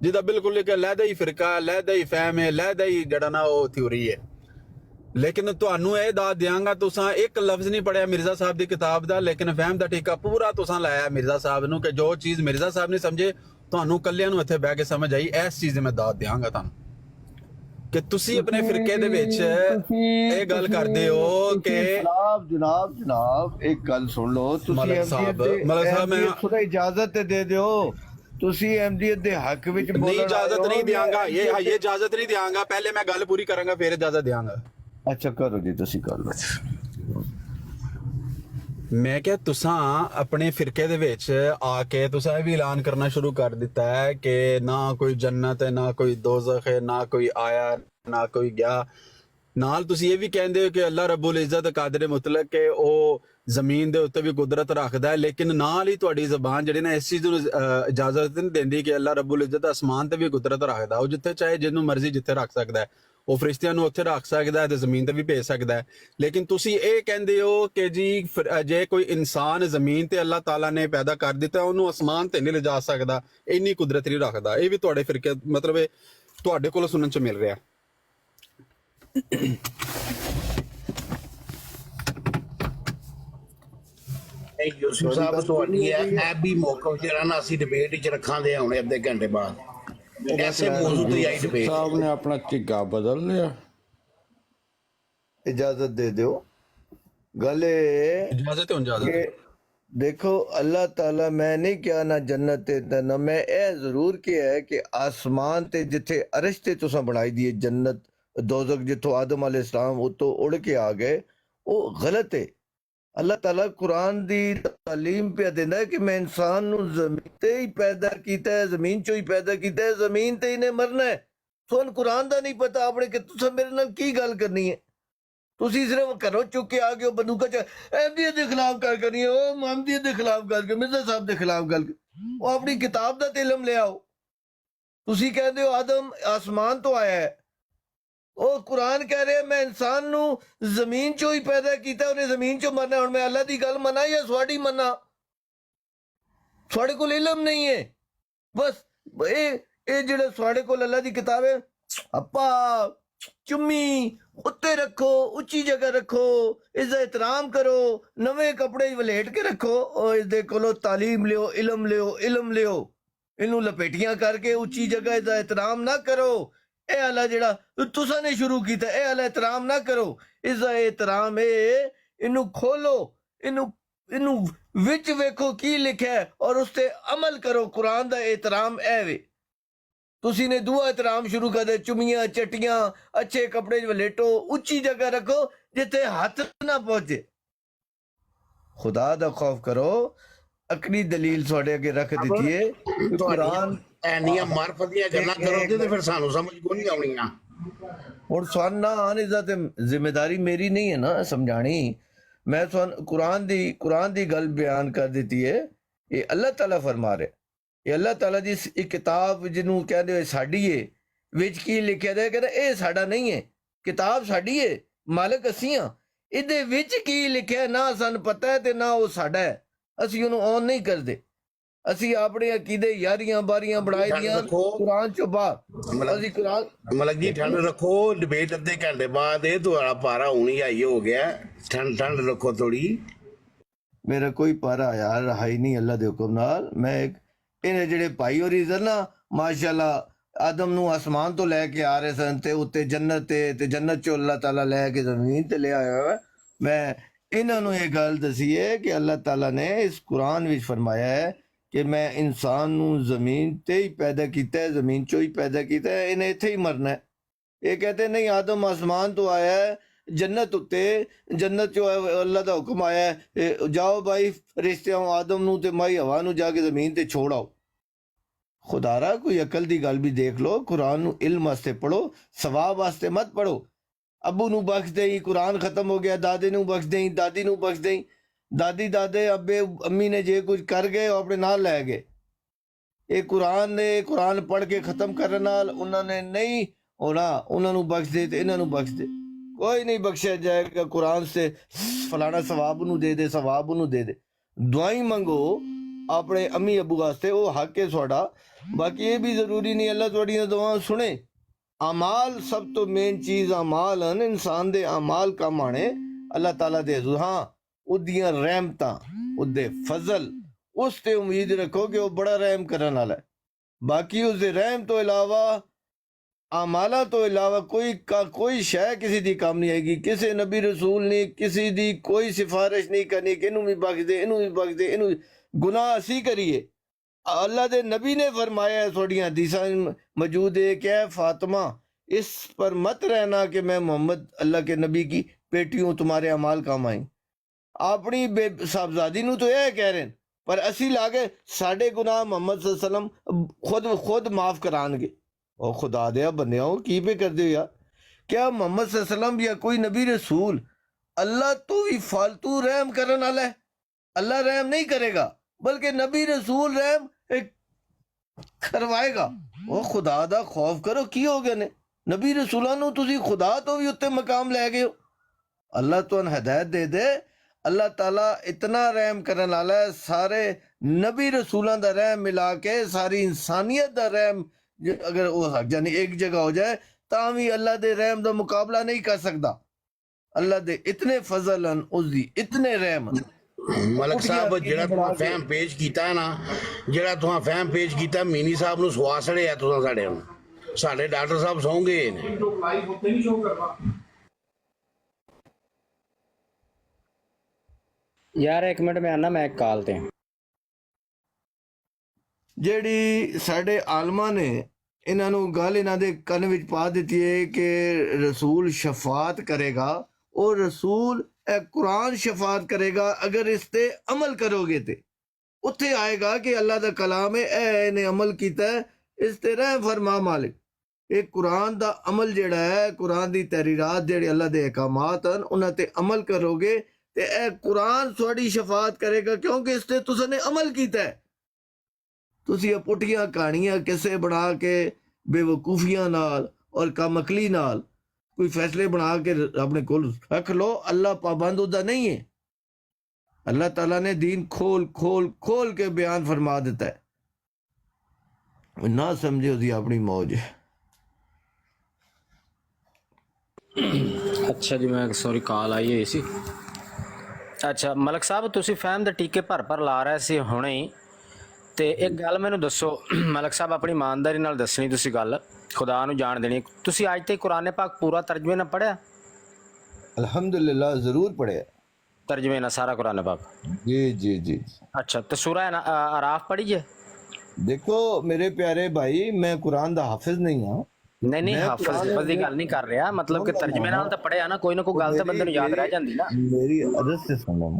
ਜਿਹਦਾ ਬਿਲਕੁਲ ਇੱਕ ਅਲੱਗਾ ਹੀ ਫਿਰਕਾ, ਅਲੱਗਾ ਹੀ ਫਹਿਮ ਹੈ, ਅਲੱਗਾ ਹੀ ਜਿਹੜਾ ਨਾ ਉਹ ਥਿਊਰੀ ਹੈ। ਲੇਕਿਨ ਤੁਹਾਨੂੰ ਇਹ ਦੱਸ ਦਿਆਂਗਾ, ਤੁਸਾਂ ਇੱਕ ਲਫ਼ਜ਼ ਨਹੀਂ ਪੜਿਆ ਮਿਰਜ਼ਾ ਸਾਹਿਬ ਦੀ ਕਿਤਾਬ ਦਾ, ਲੇਕਿਨ ਫਹਿਮ ਦਾ ਠੇਕਾ ਪੂਰਾ ਤੁਸਾਂ ਲਾਇਆ ਮਿਰਜ਼ਾ ਸਾਹਿਬ ਨੂੰ, ਕਿ ਜੋ ਚੀਜ਼ ਮਿਰਜ਼ਾ ਸਾਹਿਬ ਨੇ ਸਮਝੇ ਤੁਹਾਨੂੰ ਕੱਲਿਆਂ ਨੂੰ ਇੱਥੇ ਬਹਿ ਕੇ ਸਮਝ ਆਈ। ਇਸ ਚੀਜ਼ ਮੈਂ ਦੱਸ ਦਿਆਂਗਾ ਤੁਹਾਨੂੰ ਕਿ ਤੁਸੀਂ ਆਪਣੇ ਫਿਰਕੇ ਦੇ ਵਿੱਚ ਇਹ ਗੱਲ ਕਰਦੇ ਹੋ ਕਿ ਜਨਾਬ ਇੱਕ ਗੱਲ ਸੁਣ ਲਓ, ਤੁਸੀਂ ਮਲਕ ਸਾਹਿਬ ਮੈਂ ਥੋੜਾ ਇਜਾਜ਼ਤ ਦੇ ਦਿਓ, ਤੁਸੀਂ ਅਹਿਮਦੀਅਤ ਦੇ ਹੱਕ ਵਿੱਚ ਨਹੀਂ ਇਜਾਜ਼ਤ ਨਹੀਂ ਦਿਆਂਗਾ, ਇਹ ਇਜਾਜ਼ਤ ਨਹੀਂ ਦਿਆਂਗਾ, ਪਹਿਲੇ ਮੈਂ ਗੱਲ ਪੂਰੀ ਕਰਾਂਗਾ ਫਿਰ ਇਜਾਜ਼ਤ ਦਿਆਂਗਾ। ਅੱਛਾ ਕਰੋ ਜੀ, ਤੁਸੀਂ ਕਰ ਲਓ। ਮੈਂ ਕਿਹਾ ਤੁਸਾਂ ਆਪਣੇ ਫਿਰਕੇ ਦੇ ਵਿੱਚ ਆ ਕੇ ਤੁਸਾਂ ਇਹ ਵੀ ਐਲਾਨ ਕਰਨਾ ਸ਼ੁਰੂ ਕਰ ਦਿੱਤਾ ਹੈ ਕਿ ਨਾ ਕੋਈ ਜੰਨਤ ਹੈ, ਨਾ ਕੋਈ ਦੋਜ਼ਖ ਹੈ, ਨਾ ਕੋਈ ਆਇਆ ਨਾ ਕੋਈ ਗਿਆ। ਨਾਲ ਤੁਸੀਂ ਇਹ ਵੀ ਕਹਿੰਦੇ ਹੋ ਕਿ ਅੱਲਾਹ ਰੱਬੁਲ ਇੱਜ਼ਤ ਕਾਦਰ ਮੁਤਲਕ ਹੈ, ਉਹ ਜ਼ਮੀਨ ਦੇ ਉੱਤੇ ਵੀ ਕੁਦਰਤ ਰੱਖਦਾ ਹੈ, ਲੇਕਿਨ ਨਾਲ ਹੀ ਤੁਹਾਡੀ ਜ਼ਬਾਨ ਜਿਹੜੀ ਨਾ ਇਸ ਚੀਜ਼ ਨੂੰ ਇਜਾਜ਼ਤ ਨਹੀਂ ਦਿੰਦੀ ਕਿ ਅੱਲਾਹ ਰੱਬੁਲ ਇੱਜ਼ਤ ਅਸਮਾਨ ਤੇ ਵੀ ਕੁਦਰਤ ਰੱਖਦਾ, ਉਹ ਜਿੱਥੇ ਚਾਹੇ ਜਿਹਨੂੰ ਮਰਜ਼ੀ ਜਿੱਥੇ ਰੱਖ ਸਕਦਾ ਹੈ, ਉਹ ਫਰਿਸ਼ਤਿਆਂ ਨੂੰ ਉੱਥੇ ਰੱਖ ਸਕਦਾ ਹੈ ਤੇ ਜ਼ਮੀਨ ਤੇ ਵੀ ਭੇਜ ਸਕਦਾ ਹੈ। ਲੇਕਿਨ ਤੁਸੀਂ ਇਹ ਕਹਿੰਦੇ ਹੋ ਕਿ ਜੀ ਜੇ ਕੋਈ ਇਨਸਾਨ ਜ਼ਮੀਨ ਤੇ ਅੱਲਾਹ ਤਾਲਾ ਨੇ ਪੈਦਾ ਕਰ ਦਿੱਤਾ, ਉਹਨੂੰ ਅਸਮਾਨ ਤੇ ਨਹੀਂ ਲਿਜਾ ਸਕਦਾ, ਇੰਨੀ ਕੁਦਰਤ ਨਹੀਂ ਰੱਖਦਾ। ਇਹ ਵੀ ਤੁਹਾਡੇ ਫਿਰਕੇ ਮਤਲਬ ਤੁਹਾਡੇ ਕੋਲੋਂ ਸੁਣਨ ਚ ਮਿਲ ਰਿਹਾ। ਯੂਸੁਫ ਸਾਹਿਬ ਤੁਹਾਡੀ ਇਹ ਵੀ ਮੌਕਾ ਜਿਹੜਾ ਨਾ ਅਸੀਂ ਡਿਬੇਟ ਵਿੱਚ ਰੱਖਾਂਗੇ ਹੁਣ ਅੱਧੇ ਘੰਟੇ ਬਾਅਦ ਐਸੇ ਮੌਜੂ ਤੇ ਆਈ ਡਿਬੇਟ। ਸਾਹਿਬ ਨੇ ਆਪਣਾ ਝਿੱਗਾ ਬਦਲ ਲਿਆ, इजाजत दे दो। गल इजाजत देखो अल्लाह ताला मैं नहीं क्या ना जन्नत ना मैं ए जरूर किया है कि आसमान ते जिथे अरश ते तुसा बनाई दी जन्नत दोजख जिथों आदम अलैहिस्सलाम उतो उड़ के आ गए, वो गलत है। अल्लाह ताला कुरान दी तालीम पे देंदा है कि मैं इंसान नू जमीन ते ही पैदा कीता है, जमीन चो ही पैदा कीता है, जमीन ते ही ने मरना है। तुहानू कुरान दा नहीं पता आपने कि तुसा मेरे नाल की गल करनी है। ਤੁਸੀਂ ਸਿਰਫ ਘਰੋਂ ਚੁੱਕ ਕੇ ਆ ਗਏ ਹੋ ਬੰਦੂਕਾਂ ਚ ਅਹਿਮਦੀਅਤ ਦੇ ਖਿਲਾਫ ਗੱਲ ਕਰਨੀ ਹੈ, ਉਹ ਮੁਹੰਮਦੀਅਤ ਦੇ ਖਿਲਾਫ ਗੱਲ ਕਰ, ਮਿਰਜ਼ਾ ਸਾਹਿਬ ਦੇ ਖਿਲਾਫ ਗੱਲ, ਉਹ ਆਪਣੀ ਕਿਤਾਬ ਦਾ ਇਲਮ ਲਿਆਓ। ਤੁਸੀਂ ਕਹਿੰਦੇ ਹੋ ਆਦਮ ਆਸਮਾਨ ਤੋਂ ਆਇਆ ਹੈ, ਉਹ ਕੁਰਾਨ ਕਹਿ ਰਿਹਾ ਮੈਂ ਇਨਸਾਨ ਨੂੰ ਜ਼ਮੀਨ ਚੋਂ ਹੀ ਪੈਦਾ ਕੀਤਾ, ਉਹਨੇ ਜ਼ਮੀਨ ਚੋਂ ਮਰਨਾ। ਹੁਣ ਮੈਂ ਅੱਲਾਹ ਦੀ ਗੱਲ ਮੰਨਾਂ ਜਾਂ ਤੁਹਾਡੀ ਮੰਨਾਂ? ਤੁਹਾਡੇ ਕੋਲ ਇਲਮ ਨਹੀਂ ਹੈ। ਬਸ ਇਹ ਜਿਹੜੇ ਤੁਹਾਡੇ ਕੋਲ ਅੱਲਾਹ ਦੀ ਕਿਤਾਬ ਹੈ, ਆਪਾ ਚੁੰਮੀ ਉੱਤੇ ਰੱਖੋ, ਉੱਚੀ ਜਗ੍ਹਾ ਰੱਖੋ, ਇਸਦਾ ਇਤਰਾਮ ਕਰੋ, ਨਵੇਂ ਕੱਪੜੇ ਵਲੇਟ ਕੇ ਰੱਖੋ, ਉਹ ਇਸਦੇ ਕੋਲੋਂ ਤਾਲੀਮ ਲਿਓ, ਇਲਮ ਲਿਓ। ਇਹਨੂੰ ਲਪੇਟੀਆਂ ਕਰਕੇ ਉੱਚੀ ਜਗ੍ਹਾ ਇਸਦਾ ਇਤਰਾਮ ਨਾ ਕਰੋ। ਇਹ ਅੱਲਾ ਜਿਹੜਾ ਤੁਸਾਂ ਨੇ ਸ਼ੁਰੂ ਕੀਤਾ, ਇਹ ਅੱਲਾ ਇਤਰਾਮ ਨਾ ਕਰੋ। ਇਸਦਾ ਇਤਰਾਮ ਇਹਨੂੰ ਖੋਲੋ, ਇਹਨੂੰ ਵਿੱਚ ਵੇਖੋ ਕੀ ਲਿਖਿਆ ਔਰ ਉਸ ਤੇ ਅਮਲ ਕਰੋ। ਕੁਰਾਨ ਦਾ ਇਤਰਾਮ ਇਹ ਵੇ। ਤੁਸੀਂ ਨੇ ਦੂਆ ਇਤਰਾਮ ਸ਼ੁਰੂ ਕਰ ਦੇ, ਚੁੰਮੀਆਂ ਚਟੀਆਂ, ਅੱਛੇ ਕੱਪੜੇ ਵਲੇਟੋ, ਉੱਚੀ ਜਗ੍ਹਾ ਰੱਖੋ ਜਿੱਥੇ ਹੱਥ ਨਾ ਪਹੁੰਚੇ। ਖੁਦਾ ਦਾ ਖੌਫ ਕਰੋ। ਅਕਲੀ ਦਲੀਲ ਤੁਹਾਡੇ ਅੱਗੇ ਰੱਖ ਦਿੱਤੀ ਹੈ। ਕੁਰਾਨ ਐਨੀਆਂ ਮਾਰਫਤ ਦੀਆਂ ਗੱਲਾਂ ਕਰੋਗੇ ਤੇ ਫਿਰ ਸਾਨੂੰ ਸਮਝ ਕੋਈ ਨਹੀਂ ਆਉਣੀਆਂ। ਹੁਣ ਸਾਨੂੰ ਨਾ ਆਣ, ਇਸਦਾ ਤੇ ਜ਼ਿੰਮੇਦਾਰੀ ਮੇਰੀ ਨਹੀਂ ਹੈ ਨਾ ਸਮਝਾਣੀ। ਮੈਂ ਤੁਹਾਨੂੰ ਕੁਰਾਨ ਦੀ ਗੱਲ ਬਿਆਨ ਕਰ ਦਿੱਤੀ ਹੈ। ਇਹ ਅੱਲਾਹ ਤਾਲਾ ਫਰਮਾ ਰਿਹਾ, ਇਹ ਅੱਲਾਹ ਤਾਲਾ ਦੀ ਇੱਕ ਕਿਤਾਬ ਜਿਹਨੂੰ ਕਹਿੰਦੇ ਹੋਏ ਸਾਡੀ ਏ, ਵਿੱਚ ਕੀ ਲਿਖਿਆ ਦਾ ਕਹਿੰਦਾ ਇਹ ਸਾਡਾ ਨਹੀਂ ਹੈ, ਕਿਤਾਬ ਸਾਡੀ ਏ, ਮਾਲਕ ਅਸੀਂ ਹਾਂ। ਇਹਦੇ ਵਿੱਚ ਕੀ ਲਿਖਿਆ ਨਾ ਸਾਨੂੰ ਪਤਾ ਹੈ ਤੇ ਨਾ ਉਹ ਸਾਡਾ ਹੈ। ਅਸੀਂ ਉਹਨੂੰ ਔਨ ਨਹੀਂ ਕਰਦੇ। ਅਸੀਂ ਆਪਣੇ ਅਕੀਦੇ ਯਾਰੀਆਂ ਬਾਰੀਆਂ ਬਣਾਈ ਦੀਆਂ ਕੁਰਾਨ ਚੋਂ ਬਾਹਰ। ਅਸੀਂ ਕੁਰਾਨ ਮਲਕ ਜੀ ਠੰਡ ਰੱਖੋ, ਡਿਬੇਟ ਅੱਧੇ ਘੰਟੇ ਬਾਅਦ ਇਹ ਤੁਹਾਡਾ ਪਾਰਾ ਹੁਣੀ ਆਈ ਹੋ ਗਿਆ। ਠੰਡ ਰੱਖੋ ਥੋੜੀ। ਮੇਰਾ ਕੋਈ ਪਾਰਾ ਯਾਰ ਰਹਾਈ ਨਹੀਂ ਅੱਲਾ ਦੇ ਹੁਕਮ ਨਾਲ। ਮੈਂ ਇਹਨੇ ਜਿਹੜੇ ਭਾਈ ਹੋਰੀ ਸਨ ਨਾ, ਮਾਸ਼ਾਅੱਲਾ ਆਦਮ ਨੂੰ ਆਸਮਾਨ ਤੋਂ ਲੈ ਕੇ ਆ ਰਹੇ ਸਨ ਤੇ ਉੱਤੇ ਜੰਨਤ ਤੇ ਜੰਨਤ ਚੋਂ ਅੱਲਾਹ ਤਾਲਾ ਲੈ ਕੇ ਜ਼ਮੀਨ ਤੇ ਲੈ ਆਇਆ ਹੋਇਆ। ਮੈਂ ਇਹਨਾਂ ਨੂੰ ਇਹ ਗੱਲ ਦਸੀ ਹੈ ਕਿ ਅੱਲਾਹ ਤਾਲਾ ਨੇ ਇਸ ਕੁਰਾਨ ਵਿੱਚ ਫਰਮਾਇਆ ਹੈ ਕਿ ਮੈਂ ਇਨਸਾਨ ਨੂੰ ਜ਼ਮੀਨ ਤੇ ਹੀ ਪੈਦਾ ਕੀਤਾ ਹੈ, ਜ਼ਮੀਨ ਚੋਂ ਹੀ ਪੈਦਾ ਕੀਤਾ ਹੈ, ਇਹਨੇ ਇੱਥੇ ਹੀ ਮਰਨਾ ਹੈ। ਇਹ कहते नहीं आदम आसमान तो आया है, जन्नत उत्ते जन्नत जो अल्लाह का हुक्म आया है जाओ भाई रिश्ते आदम नू ते माई हवा नू जाके जमीन ते छोड़ आओ। खुदारा कोई अकल दी गल भी देख लो, कुरान नू इल्म वास्ते पढ़ो, सवाब वास्ते मत पढ़ो। अबू नू बख्श देई कुरान खत्म हो गया, दादे नू बख्श देई, दादी नू बख्श देई। ਦਾਦੀ ਦਾਦੇ ਅੱਬੇ ਅੰਮੀ ਨੇ ਜੇ ਕੁਝ ਕਰ ਗਏ ਉਹ ਆਪਣੇ ਨਾਲ ਲੈ ਗਏ। ਇਹ ਕੁਰਾਨ ਪੜ੍ਹ ਕੇ ਖਤਮ ਕਰਨ ਨਾਲ ਉਹਨਾਂ ਨੇ ਨਹੀਂ ਹੋਣਾ, ਉਹਨਾਂ ਨੂੰ ਬਖਸ਼ ਦੇ ਤੇ ਇਹਨਾਂ ਨੂੰ ਬਖਸ਼ ਦੇ। ਕੋਈ ਨਹੀਂ ਬਖਸ਼ਿਆ ਜਾਏਗਾ ਕੁਰਾਨ ਸੇ ਫਲਾਣਾ ਸਵਾਬ ਨੂੰ ਦੇ ਦੇ, ਸਵਾਬ ਨੂੰ ਦੇ ਦੇ। ਦੁਆਈ ਮੰਗੋ ਆਪਣੇ ਅੰਮੀ ਅੱਬੂ ਵਾਸਤੇ, ਉਹ ਹੱਕ ਹੈ ਤੁਹਾਡਾ। ਬਾਕੀ ਇਹ ਵੀ ਜ਼ਰੂਰੀ ਨਹੀਂ ਅੱਲਾ ਤੁਹਾਡੀਆਂ ਦੁਆਵਾਂ ਸੁਣੇ। ਅਮਾਲ ਸਭ ਤੋਂ ਮੇਨ ਚੀਜ਼ ਅਮਾਲ ਹਨ, ਇਨਸਾਨ ਦੇ ਅਮਾਲ ਕੰਮ ਆਣੇ ਅੱਲਾਹ ਤਾਲਾ ਦੇ ਹਜ਼ੂਰ। ਹਾਂ ਉਹਦੀਆਂ ਰਹਿਮਤਾਂ, ਉਹਦੇ ਫਜ਼ਲ, ਉਸ ਤੇ ਉਮੀਦ ਰੱਖੋ ਕਿ ਉਹ ਬੜਾ ਰਹਿਮ ਕਰਨ ਵਾਲਾ ਹੈ। ਬਾਕੀ ਉਸਦੇ ਰਹਿਮ ਤੋਂ ਇਲਾਵਾ ਅਮਾਲਾਂ ਤੋਂ ਇਲਾਵਾ ਕੋਈ ਸ਼ੈ ਕਿਸੇ ਦੀ ਕੰਮ ਨਹੀਂ ਆਏਗੀ। ਕਿਸੇ ਨਬੀ ਰਸੂਲ ਨੇ ਕਿਸੇ ਦੀ ਕੋਈ ਸਿਫਾਰਿਸ਼ ਨਹੀਂ ਕਰਨੀ ਕਿ ਇਹਨੂੰ ਵੀ ਬਖਸ਼ ਦੇ, ਇਹਨੂੰ ਵੀ ਬਖਸ਼ ਦੇ, ਇਹਨੂੰ ਗੁਨਾਹ ਅਸੀਂ ਕਰੀਏ। اللہ دے نبی نے فرمایا ہے، تھوڑیاں حدیثاں موجود ہے کہ اے فاطمہ اس پر مت رہنا کہ میں محمد اللہ کے نبی کی بیٹی ہوں، تمہارے اعمال کام آئیں۔ اپنی صاحبزادی نو تو یہ کہہ رہے ہیں، پر اسی لاگے ساڑھے گناہ محمد صلی اللہ علیہ وسلم خود معاف کران گے۔ اور خدا دیا بندیاں کی پہ کر دیو یار، کیا محمد صلی اللہ علیہ وسلم یا کوئی نبی رسول اللہ تو بھی فالتو رحم کرن والا ہے؟ اللہ رحم نہیں کرے گا، بلکہ نبی رسول رحم کروائے گا۔ وہ خدا دا خوف کرو، کی ہو گیا نے نبی رسولوں نو تسی خدا تو بھی اتنے مقام لے گئے ہو۔ اللہ تو ہدایت دے دے۔ اللہ تعالیٰ اتنا رحم کرن والا ہے، سارے نبی رسولوں دا رحم ملا کے ساری انسانیت دا رحم اگر وہ یعنی ایک جگہ ہو جائے تاں بھی اللہ دے رحم دا مقابلہ نہیں کر سکتا۔ اللہ دے اتنے فضل ہیں، اس دی اتنے رحم ہیں۔ ملک صاحب جڑا تساں فہم پیش کیتا ہے نا، جڑا تساں فہم پیش کیتا مینی صاحب نو سوا سڑے ہے تساں ساڈے ڈاکٹر صاحب سو گئے نے۔ یار ایک منٹ میں آنا، میں ایک کال تے جیڑی ساڈے عالماں نے انہاں نو گل انہاں دے کن وچ پا دتی ہے کہ رسول شفاعت کرے گا، اور رسول اے قرآن شفاعت کرے گا اگر اس تے عمل کرو گے تے اتھے آئے گا کہ اللہ دا کلام ہے، اے نے عمل کیتا ہے، اس تے رحم فرما مالک۔ ایک قرآن دا عمل جڑا ہے، قرآن دی تحریرات جڑے اللہ دے احکامات ہیں انہاں تے عمل کرو گے تے اے قرآن تھوڑی شفاعت کرے گا، کیونکہ اس تے تساں نے عمل کیتا ہے۔ تسی پٹھیاں کہانیاں کسے بنا کے بے وقوفیاں نال اور کم عقلی نال کوئی فیصلے بنا کے اپنے کول رکھ لو، اللہ پابند ہوتا نہیں ہے۔ اللہ تعالیٰ نے دین کھول کھول کھول کے بیان فرما دیتا ہے، نہ سمجھے ہوتی اپنی موج ہے۔ اچھا جی، میں سوری کال آئی ہے اسی۔ اچھا ملک صاحب تسی فہم دے ٹیکے پر لا رہے سی ہونے ہی، تے ایک گل مینوں دسو ملک صاحب، اپنی ایمانداری نال دسنی تسی گل، خدا نو جان دینی، تسی آج تے قرآن پاک پورا ترجمے نہ پڑھیا؟ الحمدللہ ضرور پڑھے، ترجمے نہ سارا قرآن پاک؟ جی جی جی۔ اچھا تو سورہ اعراف پڑھی ہے؟ دیکھو میرے پیارے بھائی، میں قرآن دا حافظ نہیں ہوں۔ نہیں حافظ دی گل نہیں کر رہا، مطلب کہ ترجمے نال تے پڑھیا نا، کوئی نہ کوئی گل تے بندے نوں یاد رہ جاندی نا۔ میری عزت سے سنو،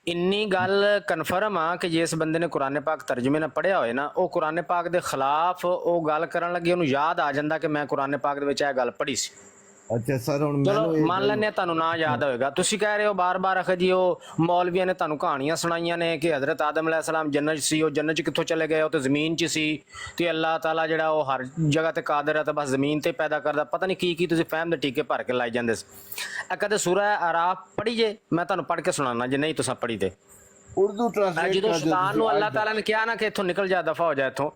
انی گل کنفرم آ کہ جس بندے نے قرآن پاک ترجمے نہ پڑھیا ہوئے نا، او قرآن پاک دے خلاف او گل کرن لگے، انہوں یاد آ جاندا کہ میں قرآن پاک دے وچ اے گل پڑھی سی۔ اچھا سر ہن چلو مان لینے تانوں نہ یاد ہوئے گا، تسی کہہ رہے ہو بار بار آخ جی او مولویاں نے تانوں کہانیاں سنائیاں نے کہ حضرت آدم علیہ السلام جنت سی، او جنت چ کتھوں چلے گئے، او تے زمین چ سی، تے اللہ تعالیٰ جڑا او ہر جگہ تے قادر ہے تے بس زمین تے پیدا کردا، پتہ نہیں کی تسی فہم دے ٹیکے بھر کے لائی جاندے سی۔ کدے سورہ اعراف پڑھی جے؟ میں تانوں پڑھ کے سنانا جے نہیں تساں پڑھی تے۔ اردو ٹرانسلیٹ جدو شیطان نو اللہ تعالیٰ نے کیا نا کہ اتھوں نکل جا، دفع ہو جائے اتھوں،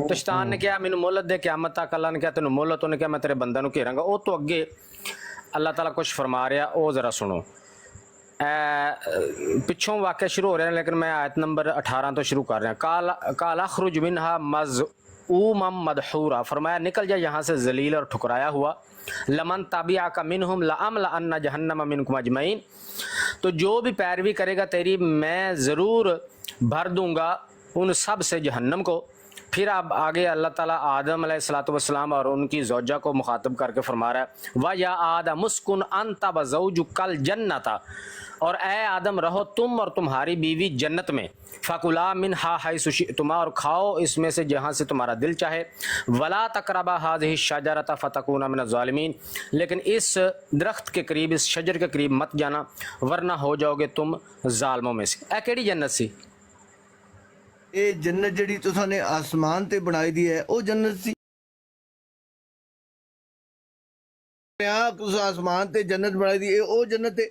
تو شیطان نے کیا مینوں مہلت دے، قیامت تک اللہ نے کیا تینوں مہلت، نے کیا میں تیرے بندہ نو گھیراں گا۔ او تو اگے اللہ تعالیٰ کچھ فرما رہا، او ذرا سنو۔ پچھوں واقعہ شروع ہو رہے ہیں لیکن میں آیت نمبر 18 تو شروع کر رہا ہوں۔ قال اخرج منها مذءوما مدحورا، فرمایا نکل جا یہاں سے ذلیل اور ٹھکرایا ہوا۔ لمن تبعک منہم لأملأن جہنم منکم اجمعین، تو جو بھی پیروی کرے گا تیری میں ضرور بھر دوں گا ان سب سے جہنم کو۔ پھر اب آگے اللہ تعالیٰ آدم علیہ السلام اور ان کی زوجہ کو مخاطب کر کے فرما رہا ہے وَيَا آدَمُ اسْكُنْ أَنْتَ وَزَوْجُكَ الْجَنَّةَ، اور اے آدم رہو تم اور تمہاری بیوی جنت میں، فَكُلَا مِنْهَا حَيْثُ شِئْتُمَا، اور کھاؤ اس میں سے جہاں سے تمہارا دل چاہے، وَلَا تَقْرَبَا هَذِهِ الشَّجَرَةَ فَتَكُونَا مِنَ الظَّالِمِينَ، لیکن اس درخت کے قریب، اس شجر کے قریب مت جانا ورنہ ہو جاؤ گے تم ظالموں میں سے۔ اے کیڑی جنت سی؟ اے جنت جڑی تساں نے آسمان تے بنائی دی ہے او جنت سی۔ تساں آسمان تے جنت بنائی دی او جنت ہے؟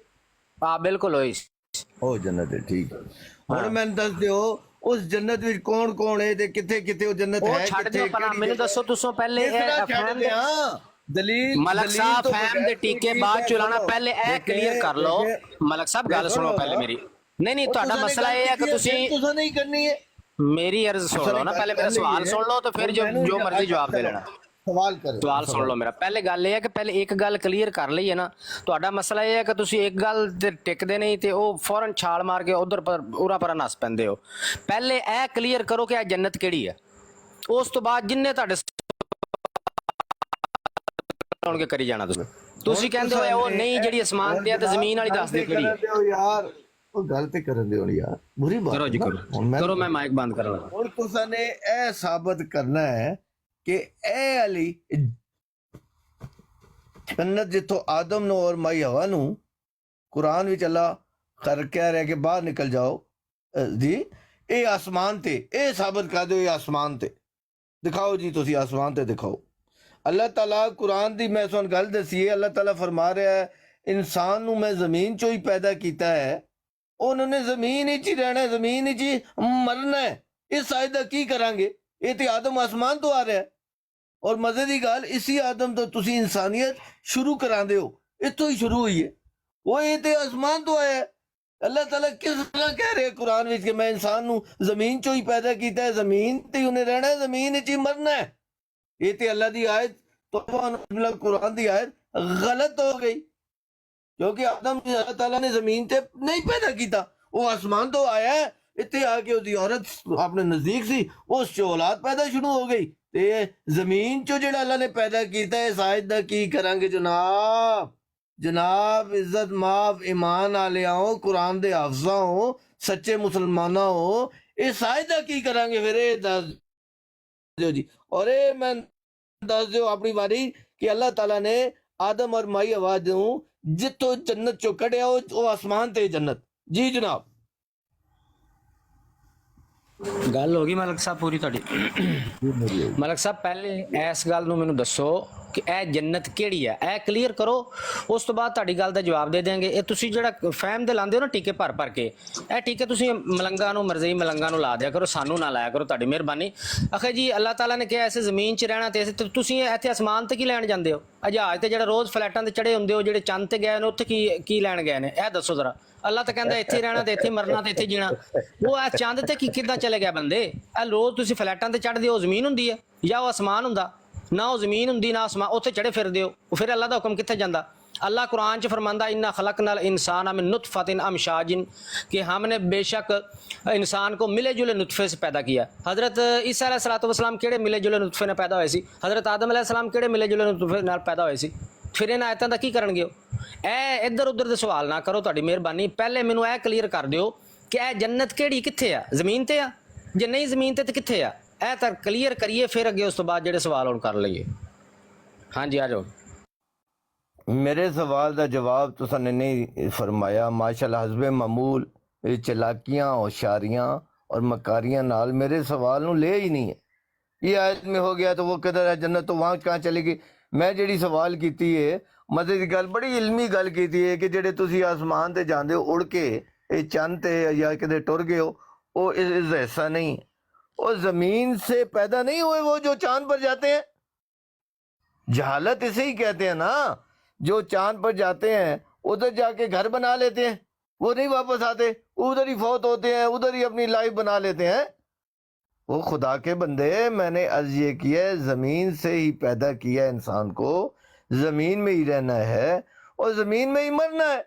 ہاں بالکل ہوئی۔ او جنت ہے، ٹھیک ہے۔ ہن میں دس دیو اس جنت وچ کون کون ہے تے کتھے کتھے او جنت وہ ہے، چھڈ کتھے دیو پنا، مینوں دسو تسوں پہلے کس طرح چھڈ دیاں؟ دلیل ملک صاحب فہم دے ٹیکے بعد چلانا، پہلے اے کلیئر کر لو۔ ملک صاحب گل سنو پہلے میری، نہیں تہاڈا مسئلہ یہ ہے کہ تسی تساں نہیں کرنی ہے، میری عرض سن لو نا، پہلے میرا سوال سن لو تو پھر جو مرضی جواب دے لینا۔ سوال کرو، سوال سن لو میرا۔ پہلے گل یہ ہے کہ پہلے ایک گل کلیئر کر لئی ہے نا، تہاڈا مسئلہ یہ ہے کہ تسی ایک گل تے ٹکدے نہیں تے او فوراً چھال مار کے ادھر پر اورا پر نس پیندے ہو۔ پہلے اے کلیئر کرو کہ اے جنت کیڑی ہے، اس تو بعد جننے تہاڈے سن کے کری جانا تسی کہندے ہو او نہیں جڑی اسمان تے ہے تے زمین والی دس دے کیڑی ہے۔ یار او گل تے کرن دیو یار، بری بات کرو جی کرو میں مائک بند کر رہا ہوں۔ اور تساں نے اے ثابت کرنا ہے کہ اے علی جنت جتوں آدم نو اور مائی ہوا نو قرآن وچ اللہ کر کہہ رہا ہے کہ باہر نکل جاؤ جی، اے آسمان تے، اے ثابت کر دیو، اے آسمان تے دکھاؤ جی، تسی آسمان تے دکھاؤ۔ اللہ تعالیٰ قرآن دی میں سن گل دسی ہے، اللہ تعالیٰ فرما رہا ہے انسان نو میں زمین چوں ہی پیدا کیتا ہے، انہوں نے زمین ہی چی رہنا ہے، زمین ہی چی مرنا ہے، اس سائدہ کی کریں گے؟ یہ تے آدم آسمان تو آ رہا ہے، اور مزے دی گل اسی آدم تو تسی انسانیت شروع کران دے ہو، اس تو ہی شروع ہوئی ہے، وہ یہ تے آسمان تو آیا ہے۔ اللہ تعالیٰ کس طرح کہہ رہے قرآن وچ کہ میں انسان نو زمین چوں ہی پیدا کیتا ہے، زمین تے انہیں رہنا ہے، زمین ہی چی مرنا ہے۔ یہ تے اللہ دی آیت تو قرآن دی آیت غلط ہو گئی، کیونکہ آدم اللہ تعالیٰ نے زمین تے نہیں پیدا کیتا، وہ آسمان تو آیا ہے، اتنے آ کے دی عورت اپنے نزدیک سی، اس سے اولاد پیدا شروع ہو گئی، تے زمین چو جڑا اللہ نے پیدا کیتا ہے سائدہ کی کریں گے جناب؟ جناب عزت ماف ایمان آلیاں ہو، قرآن دے حافظاں ہو، سچے مسلمانہ ہو، یہ سائدہ کی کریں گے؟ پھر یہ دس دیو جی، اور اے میں دس دیو اپنی باری کہ اللہ تعالیٰ نے آدم اور مائی ہوا دوں جتوں جنت چو کڑیا وہ آسمان تے جنت۔ جی جناب گل ہوگی ملک صاحب پوری تہاڈی؟ ملک صاحب پہلے اس گل نو مینوں دسو کہ اے جنت کیڑی ہے، اے کلیئر کرو، اس تو بعد تہاڈی گل دا جواب دے دیں گے۔ اے تسی جڑا فہم دے لاندے ہو نا ٹیکے بھر کے، اے ٹیکے تسی ملنگاں نو مرضی ملنگاں نو لا دیا کرو، سانو نہ لایا کرو، تہاڈی مہربانی۔ آخر جی اللہ تعالیٰ نے کہا ایسے زمین چ رہنا تے تسی ایتھے آسمان تے کی لین جاندے ہو؟ جہاز تے جڑا روز فلیٹاں تے چڑھے ہوندے ہو، جڑے چند تے گئے نے اوتھے کی لین گئے نے؟ اے دسو ذرا۔ اللہ تو کہندا ایتھے رہنا تے ایتھے مرنا تے ایتھے جینا، وہ اے چاند تے کداں چلے گئے بندے؟ اے روز تسی فلیٹاں تے چڑھ دیو، زمین ہوندی ہے یا وہ آسمان ہوندا؟ نہ وہ زمین ہوندی نہ آسمان، اوتھے چڑھے پھر دیو، پھر اللہ دا حکم کتھے جاندا؟ اللہ قرآن چ فرماندا انا خلقنا الانسان من نطفۃ امشاج، کہ ہم نے بے شک انسان کو ملے جلے نطفے سے پیدا کیا۔ حضرت عیسیٰ علیہ السلام کیڑے ملے جلے نطفے نے پیدا ہوئے سی؟ حضرت آدم علیہ السلام کیڑے ملے جلے نطفے نال پیدا ہوئے سی؟ پھر انہاں آیتاں دا کی کرن گے؟ اے ادھر ادھر دے سوال نہ کرو، تہاڈی مہربانی۔ پہلے مینوں اے کلیئر کر دیو کہ اے جنت کیڑی کتھے ہے؟ زمین تے ہے؟ جے نہیں زمین تے کتھے ہے؟ اے تا کلیئر کریے، پھر اگے اس تو بعد جڑے سوال ہون کر لئیے۔ ہاں جی آ جاؤ۔ میرے سوال دا جواب تساں نے نہیں فرمایا، ماشاءاللہ حسب معمول چلاکیاں ہوشیاریاں اور مکاریاں نال میرے سوال نو لے ہی نہیں ہے۔ یہ آیت میں ہو گیا تو وہ کدھر ہے جنت، تو وہاں کہاں چلے گی؟ میں جڑی سوال کیتی ہے مزے دی گل، بڑی علمی گل کیتی ہے کہ جڑے تسی آسمان تے جاندے ہو اڑ کے، چند تے یا کدے ٹر گئے ہو، وہ اس ایسا نہیں ہے، وہ زمین سے پیدا نہیں ہوئے وہ جو چاند پر جاتے ہیں۔ جہالت اسے ہی کہتے ہیں نا، جو چاند پر جاتے ہیں ادھر جا کے گھر بنا لیتے ہیں، وہ نہیں واپس آتے، ادھر ہی فوت ہوتے ہیں، ادھر ہی اپنی لائف بنا لیتے ہیں۔ وہ خدا کے بندے، میں نے عرض یہ کیا ہے زمین سے ہی پیدا کیا ہے انسان کو، زمین میں ہی رہنا ہے اور زمین میں ہی مرنا ہے۔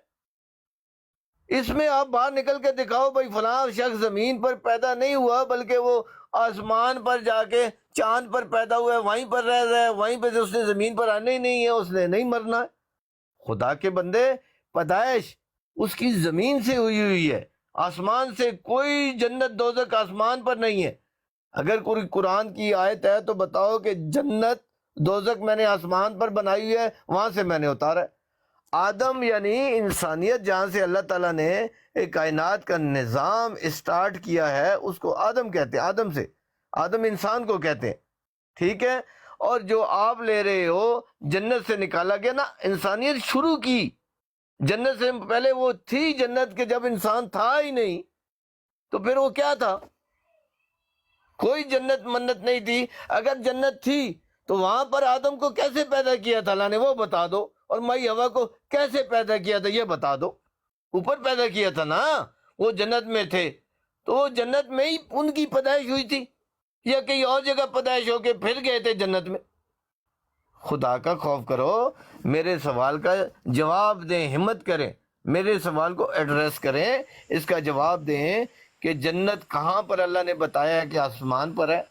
اس میں آپ باہر نکل کے دکھاؤ بھائی فلاں شخص زمین پر پیدا نہیں ہوا بلکہ وہ آسمان پر جا کے چاند پر پیدا ہوا ہے، وہیں پر رہ رہا ہے، وہیں پہ اس نے زمین پر آنا ہی نہیں ہے، اس نے نہیں مرنا ہے۔ خدا کے بندے پیدائش اس کی زمین سے ہوئی ہے، آسمان سے کوئی جنت دوزخ آسمان پر نہیں ہے۔ اگر کوئی قرآن کی آیت ہے تو بتاؤ کہ جنت دوزخ میں نے آسمان پر بنائی ہے، وہاں سے میں نے اتارا ہے۔ آدم یعنی انسانیت جہاں سے اللہ تعالیٰ نے ایک کائنات کا نظام اسٹارٹ کیا ہے اس کو آدم کہتے ہیں، آدم انسان کو کہتے ہیں، ٹھیک ہے۔ اور جو آپ لے رہے ہو جنت سے نکالا گیا نا، انسانیت شروع کی جنت سے پہلے، وہ تھی جنت کہ جب انسان تھا ہی نہیں تو پھر وہ کیا تھا؟ کوئی جنت منت نہیں تھی۔ اگر جنت تھی تو وہاں پر آدم کو کیسے پیدا کیا تھا اللہ نے، وہ بتا دو، اور مائی ہوا کو کیسے پیدا کیا تھا یہ بتا دو۔ اوپر پیدا کیا تھا نا، وہ جنت میں تھے تو وہ جنت میں ہی ان کی پیدائش ہوئی تھی، یا کہیں اور جگہ پیدائش ہو کے پھر گئے تھے جنت میں؟ خدا کا خوف کرو، میرے سوال کا جواب دیں، ہمت کریں، میرے سوال کو ایڈریس کریں، اس کا جواب دیں کہ جنت کہاں پر اللہ نے بتایا ہے کہ آسمان پر ہے؟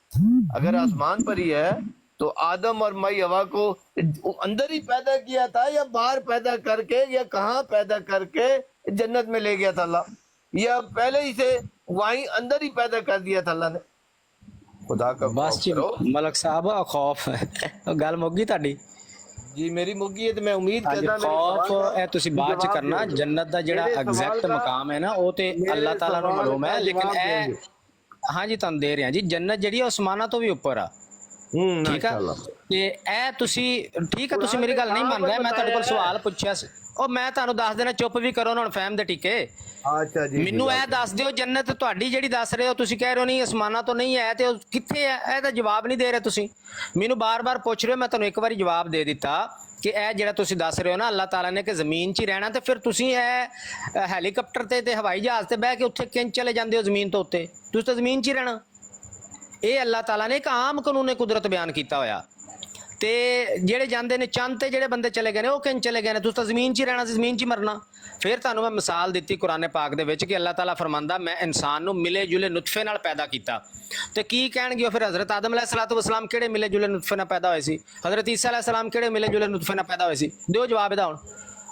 اگر آسمان پر ہی ہے تو آدم اور مائی ہوا کو اندر ہی پیدا کیا تھا، یا باہر پیدا کر کے، یا کہاں پیدا کر کے جنت میں لے گیا تھا اللہ، یا پہلے ہی سے وہیں اندر ہی پیدا کر دیا تھا اللہ نے؟ خدا کا بس خوف جی کرو۔ ملک صاحب خوف گل ਮੁੱਕ ਗਈ ਤੁਹਾਡੀ جی میری مگی ہے تو میں امید ਹਾਂਜੀ کرتا ਖੌਫ ਇਹ ਤੁਸੀਂ ਬਾਅਦ ਚ ਕਰਨਾ ਜੰਨਤ ਦਾ ਜਿਹੜਾ ਐਗਜ਼ੈਕਟ ਮਕਾਮ ਹੈ ਨਾ ਉਹ ਤੇ ਅੱਲਾਹ ਤਾਲਾ ਨੂੰ ਮਾਲੂਮ ਹੈ ਲੇਕਿਨ ਇਹ ਹਾਂਜੀ ਤੁਹਾਨੂੰ ਦੇ ਰਿਹਾ ਜੀ ਜੰਨਤ ਜਿਹੜੀ ਹੈ ਅਸਮਾਨਾਂ ਤੋਂ ਵੀ ਉੱਪਰ ਆ ਠੀਕ ਆ ਤੇ ਇਹ ਤੁਸੀਂ ਠੀਕ ਆ ਤੁਸੀਂ ਮੇਰੀ ਗੱਲ ਨਹੀਂ ਮੰਨ ਰਹੇ ਮੈਂ ਤੁਹਾਡੇ ਕੋਲ ਸਵਾਲ ਪੁੱਛਿਆ ਸੀ ਉਹ ਮੈਂ ਤੁਹਾਨੂੰ ਦੱਸ ਦੇਣਾ ਚੁੱਪ ਵੀ ਕਰੋ ਹੁਣ ਫਹਿਮ ਦੇ ਟਿੱਕੇ ਅੱਛਾ ਜੀ ਮੈਨੂੰ ਇਹ ਦੱਸ ਦਿਓ ਜੰਨਤ ਤੁਹਾਡੀ ਜਿਹੜੀ ਦੱਸ ਰਹੇ ਹੋ ਤੁਸੀਂ ਕਹਿ ਰਹੇ ਹੋ ਨਹੀਂ ਅਸਮਾਨਾਂ ਤੋਂ ਨਹੀਂ ਹੈ ਤੇ ਉਹ ਕਿੱਥੇ ਹੈ ਇਹਦਾ ਜਵਾਬ ਨਹੀਂ ਦੇ ਰਹੇ ਤੁਸੀਂ ਮੈਨੂੰ ਬਾਰ-ਬਾਰ ਪੁੱਛ ਰਹੇ ਹੋ ਮੈਂ ਤੁਹਾਨੂੰ ਇੱਕ ਵਾਰੀ ਜਵਾਬ ਦੇ ਦਿੱਤਾ ਕਿ ਇਹ ਜਿਹੜਾ ਤੁਸੀਂ ਦੱਸ ਰਹੇ ਹੋ ਨਾ ਅੱਲਾਹ ਤਾਲਾ ਨੇ ਕਿ ਜ਼ਮੀਨ 'ਚ ਹੀ ਰਹਿਣਾ ਤੇ ਫਿਰ ਤੁਸੀਂ ਇਹ ਹੈਲੀਕਾਪਟਰ ਤੇ ਹਵਾਈ ਜਹਾਜ਼ ਤੇ ਬਹਿ ਕੇ ਉੱਥੇ ਕਿੰਝ ਚਲੇ ਜਾਂਦੇ ਹੋ ਜ਼ਮੀਨ ਤੋਂ ਉੱਤੇ ਤੁਸੀਂ ਤਾਂ ਜ਼ਮੀਨ 'ਚ ਹੀ ਰਹਿਣਾ ਇਹ ਅੱਲਾਹ ਤਾਲਾ ਨੇ ਇੱਕ ਆਮ ਕਾਨੂੰਨ ਕੁਦਰਤ ਬਿਆਨ ਕੀਤਾ ਹੋਇਆ ਤੇ ਜਿਹੜੇ ਜਾਂਦੇ ਨੇ ਚੰਦ ਤੇ ਜਿਹੜੇ ਬੰਦੇ ਚਲੇ ਗਏ ਨੇ ਉਹ ਕਿੰਝ ਚਲੇ ਗਏ ਨੇ ਤੁਸੀਂ ਤਾਂ ਜ਼ਮੀਨ 'ਚ ਹੀ ਰਹਿਣਾ ਸੀ ਜ਼ਮੀਨ 'ਚ ਹੀ ਮਰਨਾ ਫਿਰ ਤੁਹਾਨੂੰ ਮੈਂ ਮਿਸਾਲ ਦਿੱਤੀ ਕੁਰਾਨ ਪਾਕ ਦੇ ਵਿੱਚ ਕਿ ਅੱਲਾਹ ਤਾਲਾ ਫਰਮਾਂਦਾ ਮੈਂ ਇਨਸਾਨ ਨੂੰ ਮਿਲੇ ਜੁਲੇ ਨੁਤਫੇ ਨਾਲ ਪੈਦਾ ਕੀਤਾ ਤੇ ਕੀ ਕਹਿਣਗੇ ਫਿਰ ਹਜ਼ਰਤ ਆਦਮ ਅਲੈਹਿਸਸਲਾਤੁ ਵਸਲਾਮ ਕਿਹੜੇ ਮਿਲੇ ਜੁਲੇ ਨੁਤਫੇ ਨਾਲ ਪੈਦਾ ਹੋਏ ਸੀ ਹਜ਼ਰਤ ਈਸਾ ਅਲੈਹਿਸਸਲਾਮ ਕਿਹੜੇ ਮਿਲੇ ਜੁਲੇ ਨੁਤਫੇ ਨਾਲ ਪੈਦਾ ਹੋਏ ਸੀ ਦਿਓ ਜਵਾਬ ਇਹਦਾ ਹੁਣ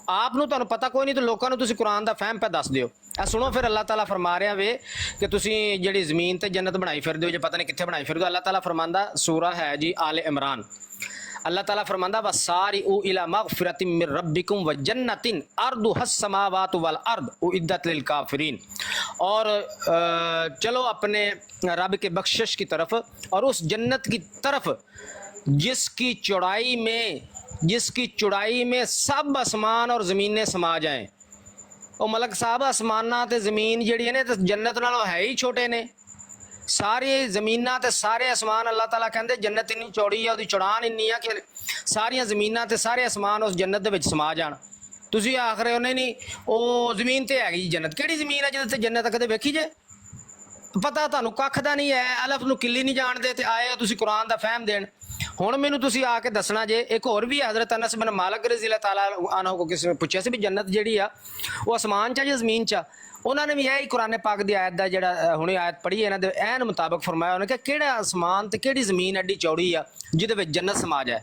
ਆਪ ਨੂੰ ਤੁਹਾਨੂੰ ਪਤਾ ਕੋਈ ਨਹੀਂ ਤੇ ਲੋਕਾਂ ਨੂੰ ਤੁਸੀਂ ਕੁਰਾਨ ਦਾ ਫਹਿਮ ਪੈ ਦੱਸ ਦਿਓ ਇਹ ਸੁਣੋ ਫਿਰ ਅੱਲਾਹ ਤਾਲਾ ਫਰਮਾ ਰਿਹਾ ਵੇ ਕਿ ਤੁਸੀਂ ਜਿਹੜੀ ਜ਼ਮੀਨ ਤੇ ਜੰਨਤ ਬਣਾਈ ਫਿਰਦੇ ਹੋ ਜੇ ਪਤਾ ਨਹੀਂ ਕਿੱਥੇ ਬਣਾਈ ਫਿਰਦੇ ਹੋ ਅੱਲਾਹ ਤਾਲਾ ਫਰਮਾਂਦਾ ਸੂਰਾ ਹੈ ਜੀ ਆਲੇ ਇਮਰਾਨ اللہ تعالیٰ فرماندہ وَسَارِعُوا إِلَى مَغْفِرَةٍ مِّن رَبِّكُمْ وَجَنَّةٍ أَرْضُهَا السَّمَاوَاتُ وَالْأَرْضُ أُعِدَّتْ لِلْكَافِرِينَ اور چلو اپنے رب کے بخشش کی طرف اور اس جنت کی طرف جس کی چوڑائی میں سب آسمان اور زمینیں سما جائیں او ملک صاحب آسماناں تے زمین جڑی ہے نے تے جنت نالوں ہے ہی چھوٹے نے ساری زمیناں تے سارے آسمان اللہ تعالیٰ کہندے جنت اتنی چوڑی ہے دی چڑان اتنی ہے کہ ساری زمیناں تے سارے آسمان اس جنت دے وچ سما جان تسی آکھ رہے ہو نہیں او زمین تے ہے گی جنت کیڑی زمین ہے جدے تے جنت کدے ویکھی جے پتہ تانوں ککھ دا نہیں ہے الف نو کلی نہیں جان دے تے آئے ہو تسی قرآن دا فہم دین ہن مینوں تسی آ کے دسنا جے ایک اور بھی حضرت انس بن مالک رضی اللہ تعالیٰ عنہ کو کسی نے پوچھا سی بھی جنت جیڑی آ وہ آسمان چا یا زمین چا انہوں نے بھی یہی قرآن پاک دی آیت دا جڑا ہنے آیت پڑھی ہے انہاں دے عین مطابق فرمایا انہوں نے کہ کیڑا آسمان تے کیڑی زمین ایڈی چوڑی آ جدے وچ جنت سما جائے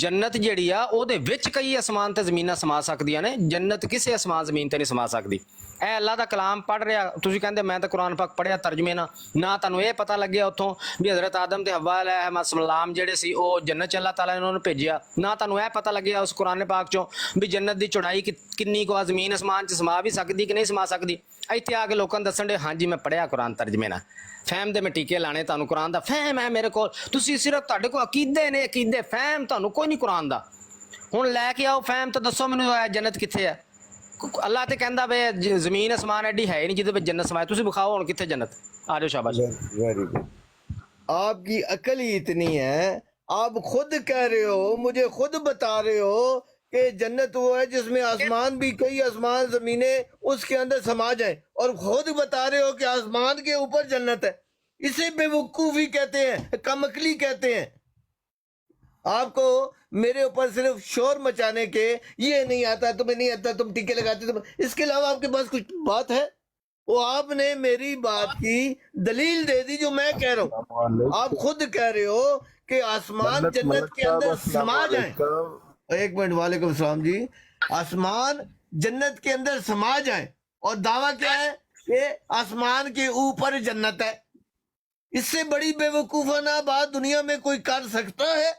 جنت جیڑی آ او دے وچ کئی آسمان تے زمیناں سما سکدیاں نے جنت کسے آسمان زمین تے نہیں سما سکدی اے اللہ دا کلام پڑھ رہا تسی کہندے میں تے قرآن پاک پڑھیا ترجمے نہ تانوں اے پتہ لگیا اتھوں بھی حضرت آدم تے حوا علیہ السلام جڑے سی او جنت چ اللہ تعالیٰ نے انہوں نے بھیجیا نہ تانوں اے پتہ لگیا اس قرآن پاک چوں بھی جنت دی چوڑائی کنی کو زمین آسمان چ سما بھی سکدی کہ نہیں سما سکدی ایتھے آ کے لوکاں دسن دے ہاں جی میں پڑھیا قرآن ترجمے نہ فہم دے میں ٹیکے لانے تانوں قرآن دا فہم ہے میرے کول تسی صرف تہاڈے کول عقیدے نے عقیدے فہم تانوں کوئی نہیں قرآن دا ہن لے کے آؤ فہم تو دسو مینوں جنت کتھے ہے اللہ تے کہندا بے زمین آسمان ایڈی ہے نہیں جدے وچ جنت سمائے تسی بخاؤ ہن کتھے جنت آ جاؤ شاباش ویری گڈ آپ کی عقل ہی اتنی ہے آپ خود کہہ رہے ہو مجھے خود بتا رہے ہو کہ جنت وہ ہے جس میں آسمان بھی کئی آسمان زمینیں اس کے اندر سما جائیں اور خود بتا رہے ہو کہ آسمان کے اوپر جنت ہے اسے بے وقوفی کہتے ہیں کم عقلی کہتے ہیں آپ کو میرے اوپر صرف شور مچانے کے یہ نہیں آتا تمہیں نہیں آتا تم ٹیکے لگاتے اس کے علاوہ آپ کے پاس کچھ بات ہے وہ آپ نے میری بات کی دلیل دے دی جو میں کہہ رہا ہوں آپ خود کہہ رہے ہو کہ آسمان جنت کے اندر سما جائیں ایک منٹ وعلیکم السلام جی آسمان जन्नत के अंदर समा जाए, और दावा क्या है कि आसमान के ऊपर जन्नत है। इससे बड़ी बेवकूफाना बात दुनिया में कोई कर सकता है?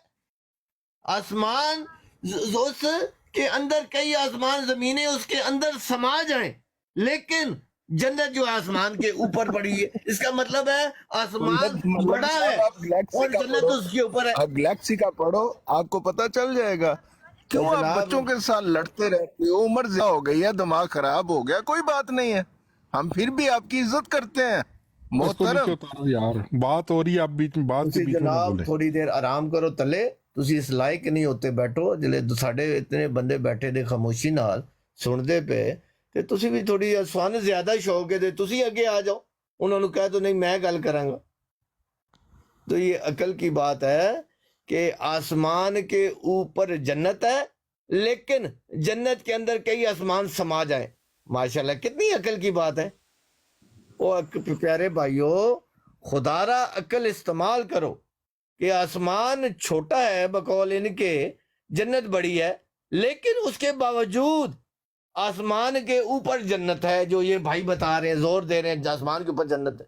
आसमान उस के अंदर कई आसमान जमीनें उसके अंदर समा जाएं, लेकिन जन्नत जो आसमान के ऊपर पड़ी है, इसका मतलब है आसमान बड़ा है और जन्नत उसके ऊपर है। आप गैलेक्सी का पढ़ो, आपको पता चल जाएगा। क्यों आप जनाब, बच्चों के साथ लड़ते रहते हो? उम्र ज्यादा हो गई है, दिमाग खराब हो गया, कोई बात नहीं है, हम फिर भी आपकी इज्जत करते हैं उसको नीचे मोहतरम। उतारो यार, बात हो रही है, आप बीच में बात के ਤੁਸੀਂ बीच में ना जनाब बोले। थोड़ी देर आराम करो तले, ਤੁਸੀਂ ਇਸ ਲਾਇਕ ਨਹੀਂ ਹੋਤੇ ਬੈਠੋ ਜਿਹੜੇ ਸਾਡੇ ਇਤਨੇ ਬੰਦੇ ਬੈਠੇ ਦੇ ਖਾਮੋਸ਼ੀ ਨਾਲ ਸੁਣਦੇ ਪਏ, ਤੇ ਤੁਸੀਂ ਵੀ ਥੋੜੀ ਸਾਨੂੰ ਜ਼ਿਆਦਾ ਸ਼ੌਕ ਹੈ ਤੇ ਤੁਸੀਂ ਅੱਗੇ ਆ ਜਾਓ, ਉਹਨਾਂ ਨੂੰ ਕਹਿ ਦੋ ਨਹੀਂ ਮੈਂ ਗੱਲ ਕਰਾਂਗਾ। तो ये अकल की बात है कि आसमान के ऊपर जन्नत है, लेकिन जन्नत के अंदर कई आसमान समा जाए। माशाल्लाह, कितनी अकल की बात है। ओ प्यारे भाइयों, खुदारा अकल इस्तेमाल करो कि आसमान छोटा है बकौल इनके, जन्नत बड़ी है, लेकिन उसके बावजूद आसमान के ऊपर जन्नत है। जो ये भाई बता रहे हैं, जोर दे रहे हैं आसमान के ऊपर जन्नत है,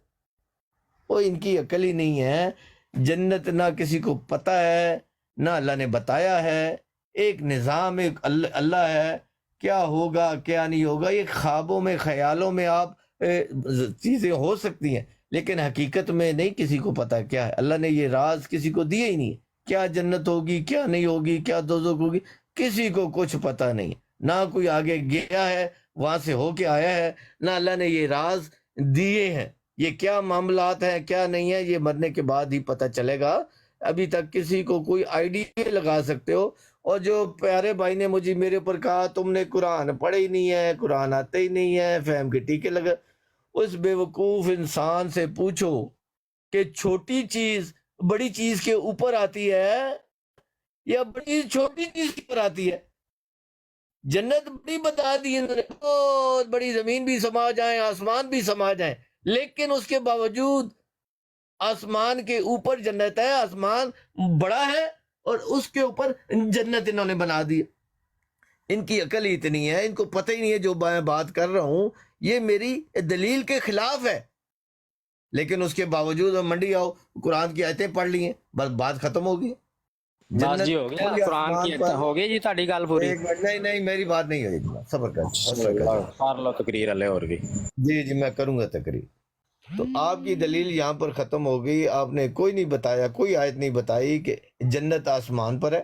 वो इनकी अकल ही नहीं है। जन्नत ना किसी को पता है, ना अल्लाह ने बताया है। एक निज़ाम, एक अल्लाह है, क्या होगा क्या नहीं होगा ये ख्वाबों में ख्यालों में आप चीज़ें हो सकती हैं, लेकिन हकीकत में नहीं किसी को पता क्या है। अल्लाह ने ये राज किसी को दिए ही नहीं, क्या जन्नत होगी क्या नहीं होगी, क्या दोज़ख होगी, किसी को कुछ पता नहीं। ना कोई आगे गया है वहाँ से होके आया है, ना अल्लाह ने ये राज दिए हैं। ये क्या मामलात हैं क्या नहीं है, ये मरने के बाद ही पता चलेगा। अभी तक किसी को कोई आइडिया लगा सकते हो। और जो प्यारे भाई ने मुझे मेरे ऊपर कहा तुमने कुरान पढ़े ही नहीं है, कुरान आते ही नहीं है, फहम के टीके लगे, उस बेवकूफ़ इंसान से पूछो कि छोटी चीज़ बड़ी चीज़ के ऊपर आती है या बड़ी छोटी चीज़ के ऊपर आती है। जन्नत बड़ी बता दी इन्होंने, बहुत बड़ी, ज़मीन भी समा जाए आसमान भी समा जाए, लेकिन उसके बावजूद आसमान के ऊपर जन्नत है, आसमान बड़ा है और उसके ऊपर जन्नत इन्होंने बना दी। इनकी अकल ही इतनी है, इनको पता ही नहीं है जो मैं बात कर रहा हूँ ये मेरी दलील के खिलाफ है, लेकिन उसके बावजूद मंडी आओ कुरान की आयतें पढ़ ली हैं, बस बात खत्म हो गई। बस जी हो गया, कुरान की आयत हो गई जी ਤੁਹਾਡੀ ਗੱਲ पूरी। एक मिनट, नहीं नहीं मेरी बात नहीं होगी, सब्र कर, कर लो तकरीर अल्ले और भी। जी जी मैं करूंगा तकरीर। तो आपकी दलील यहाँ पर ख़त्म हो गई। आपने कोई नहीं बताया, कोई आयत नहीं बताई कि जन्नत आसमान पर है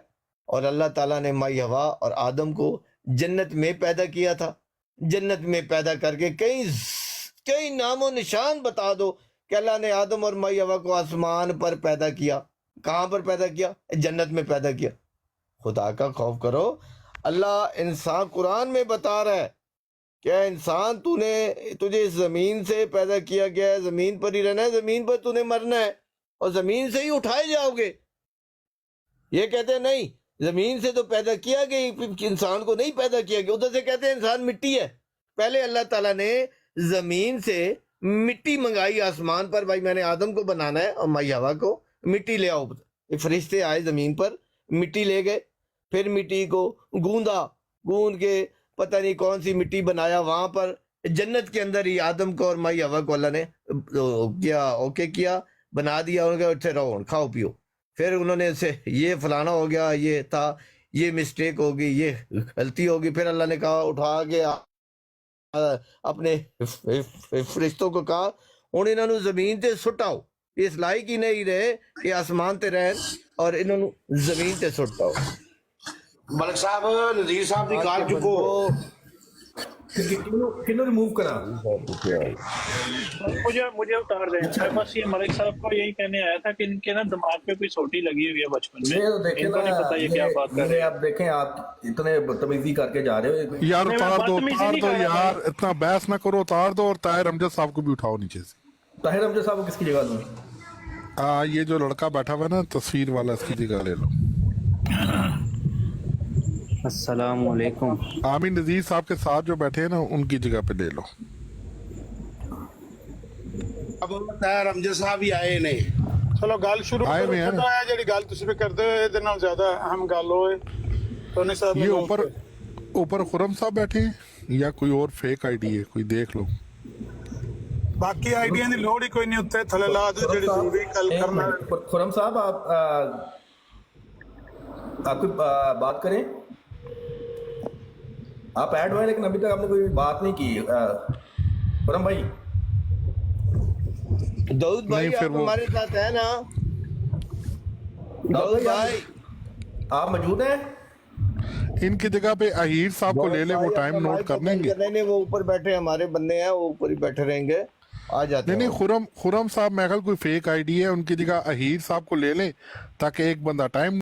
और अल्लाह ताला ने माई हवा और आदम को जन्नत में पैदा किया था। जन्नत में पैदा करके कई नामो निशान बता दो कि अल्लाह ने आदम और माई हवा को आसमान पर पैदा किया। कहाँ पर पैदा किया? जन्नत में पैदा किया। खुदा का खौफ करो। अल्लाह इंसान कुरान में बता रहा है, क्या इंसान तुझे इस ज़मीन से पैदा किया गया है, ज़मीन पर ही रहना है, ज़मीन पर तूने मरना है और ज़मीन से ही उठाए जाओगे। ये कहते हैं नहीं, ज़मीन से तो पैदा किया गया, इंसान को नहीं पैदा किया गया। उधर से कहते हैं इंसान मिट्टी है। पहले अल्लाह ताला ने ज़मीन से मिट्टी मंगाई आसमान पर, भाई मैंने आदम को बनाना है और माई हवा को मिट्टी ले आओ। फरिश्ते आए ज़मीन पर, मिट्टी ले गए, फिर मिट्टी को गूंद के पता नहीं कौन सी मिट्टी बनाया। वहां पर जन्नत के अंदर ही आदम को और माई हवा को अल्लाह ने किया, बना दिया। उन्होंने कहा रहो खाओ पियो। फिर उन्होंने से ये फलाना हो गया, ये था, ये मिस्टेक होगी, ये गलती होगी। फिर अल्लाह ने कहा उठा के अपने फरिश्तों को कहा हुण इन्होंने जमीन ते सुटाओ। इस लायक ही नहीं रहे कि आसमान ते रहन और इन्होंने जमीन ते सुटाओ। मलिक साहब नज़ीर साहब की गल चुको, किन्हों रिमूव करा? मुझे उतार दें। मैं बस ये मलिक साहब को यही कहने आया था कि इनके ना दिमाग पे कोई सोटी लगी हुई है बचपन में, इनको नहीं पता ये क्या बात कर रहे हैं। आप देखें, आप इतने बदतमीजी करके जा रहे हो यार। उतार दो यार, इतना बहस ना करो, उतार दो। और ताहिर अमजद साहब को भी उठाओ नीचे से। ताहिर अमजद साहब को किसकी जगह दूं? ये जो लड़का बैठा हुआ है ना तस्वीर वाला, इसकी जगह ले लो। अस्सलाम वालेकुम। आमीन नज़ीर साहब के साथ जो बैठे हैं ना, उनकी जगह पे ले लो। अब ताहिर अमजद साहब ही आए ने। चलो गल शुरू आए हुए हैं ना। ਜਿਹੜੀ ਗੱਲ ਤੁਸੀਂ ਵੀ ਕਰਦੇ ਹੋ ਇਹਦੇ ਨਾਲ ਜ਼ਿਆਦਾ ਅਹਿਮ ਗੱਲ ਹੋਏ। ਟੋਨੀ ਸਾਹਿਬ ये ऊपर खुरम साहब बैठे हैं या कोई और फेक आईडी है, कोई देख लो। ਬਾਕੀ ਆਈਡੀਆਂ ਦੀ ਲੋੜ ਹੀ ਕੋਈ ਨਹੀਂ, ਉੱਤੇ ਥੱਲੇ ਲਾ ਦਿਓ ਜਿਹੜੀ ਜ਼ਰੂਰੀ ਗੱਲ एक ਕਰਨਾ। मिनट, खुरम साहब आप कोई बात करें। आप ऐड हुए लेकिन अभी तक आपने कोई बात नहीं की। खुरम भाई, दाऊद भाई नहीं, फिर आप वो- हमारे साथ है ना? दाऊद भाई आप मौजूद हैं? इनकी जगह पे अहीर साहब को ले ले, वो टाइम नोट कर लेंगे। नहीं, वो ऊपर बैठे हमारे बंदे हैं, वो ऊपर ही बैठे रहेंगे, आ जाते नहीं हैं। नहीं, खुरम साहब मैं कोई फेक आईडी है, उनकी जगह अहीर साहब को ले लें ताकि एक बंदा टाइम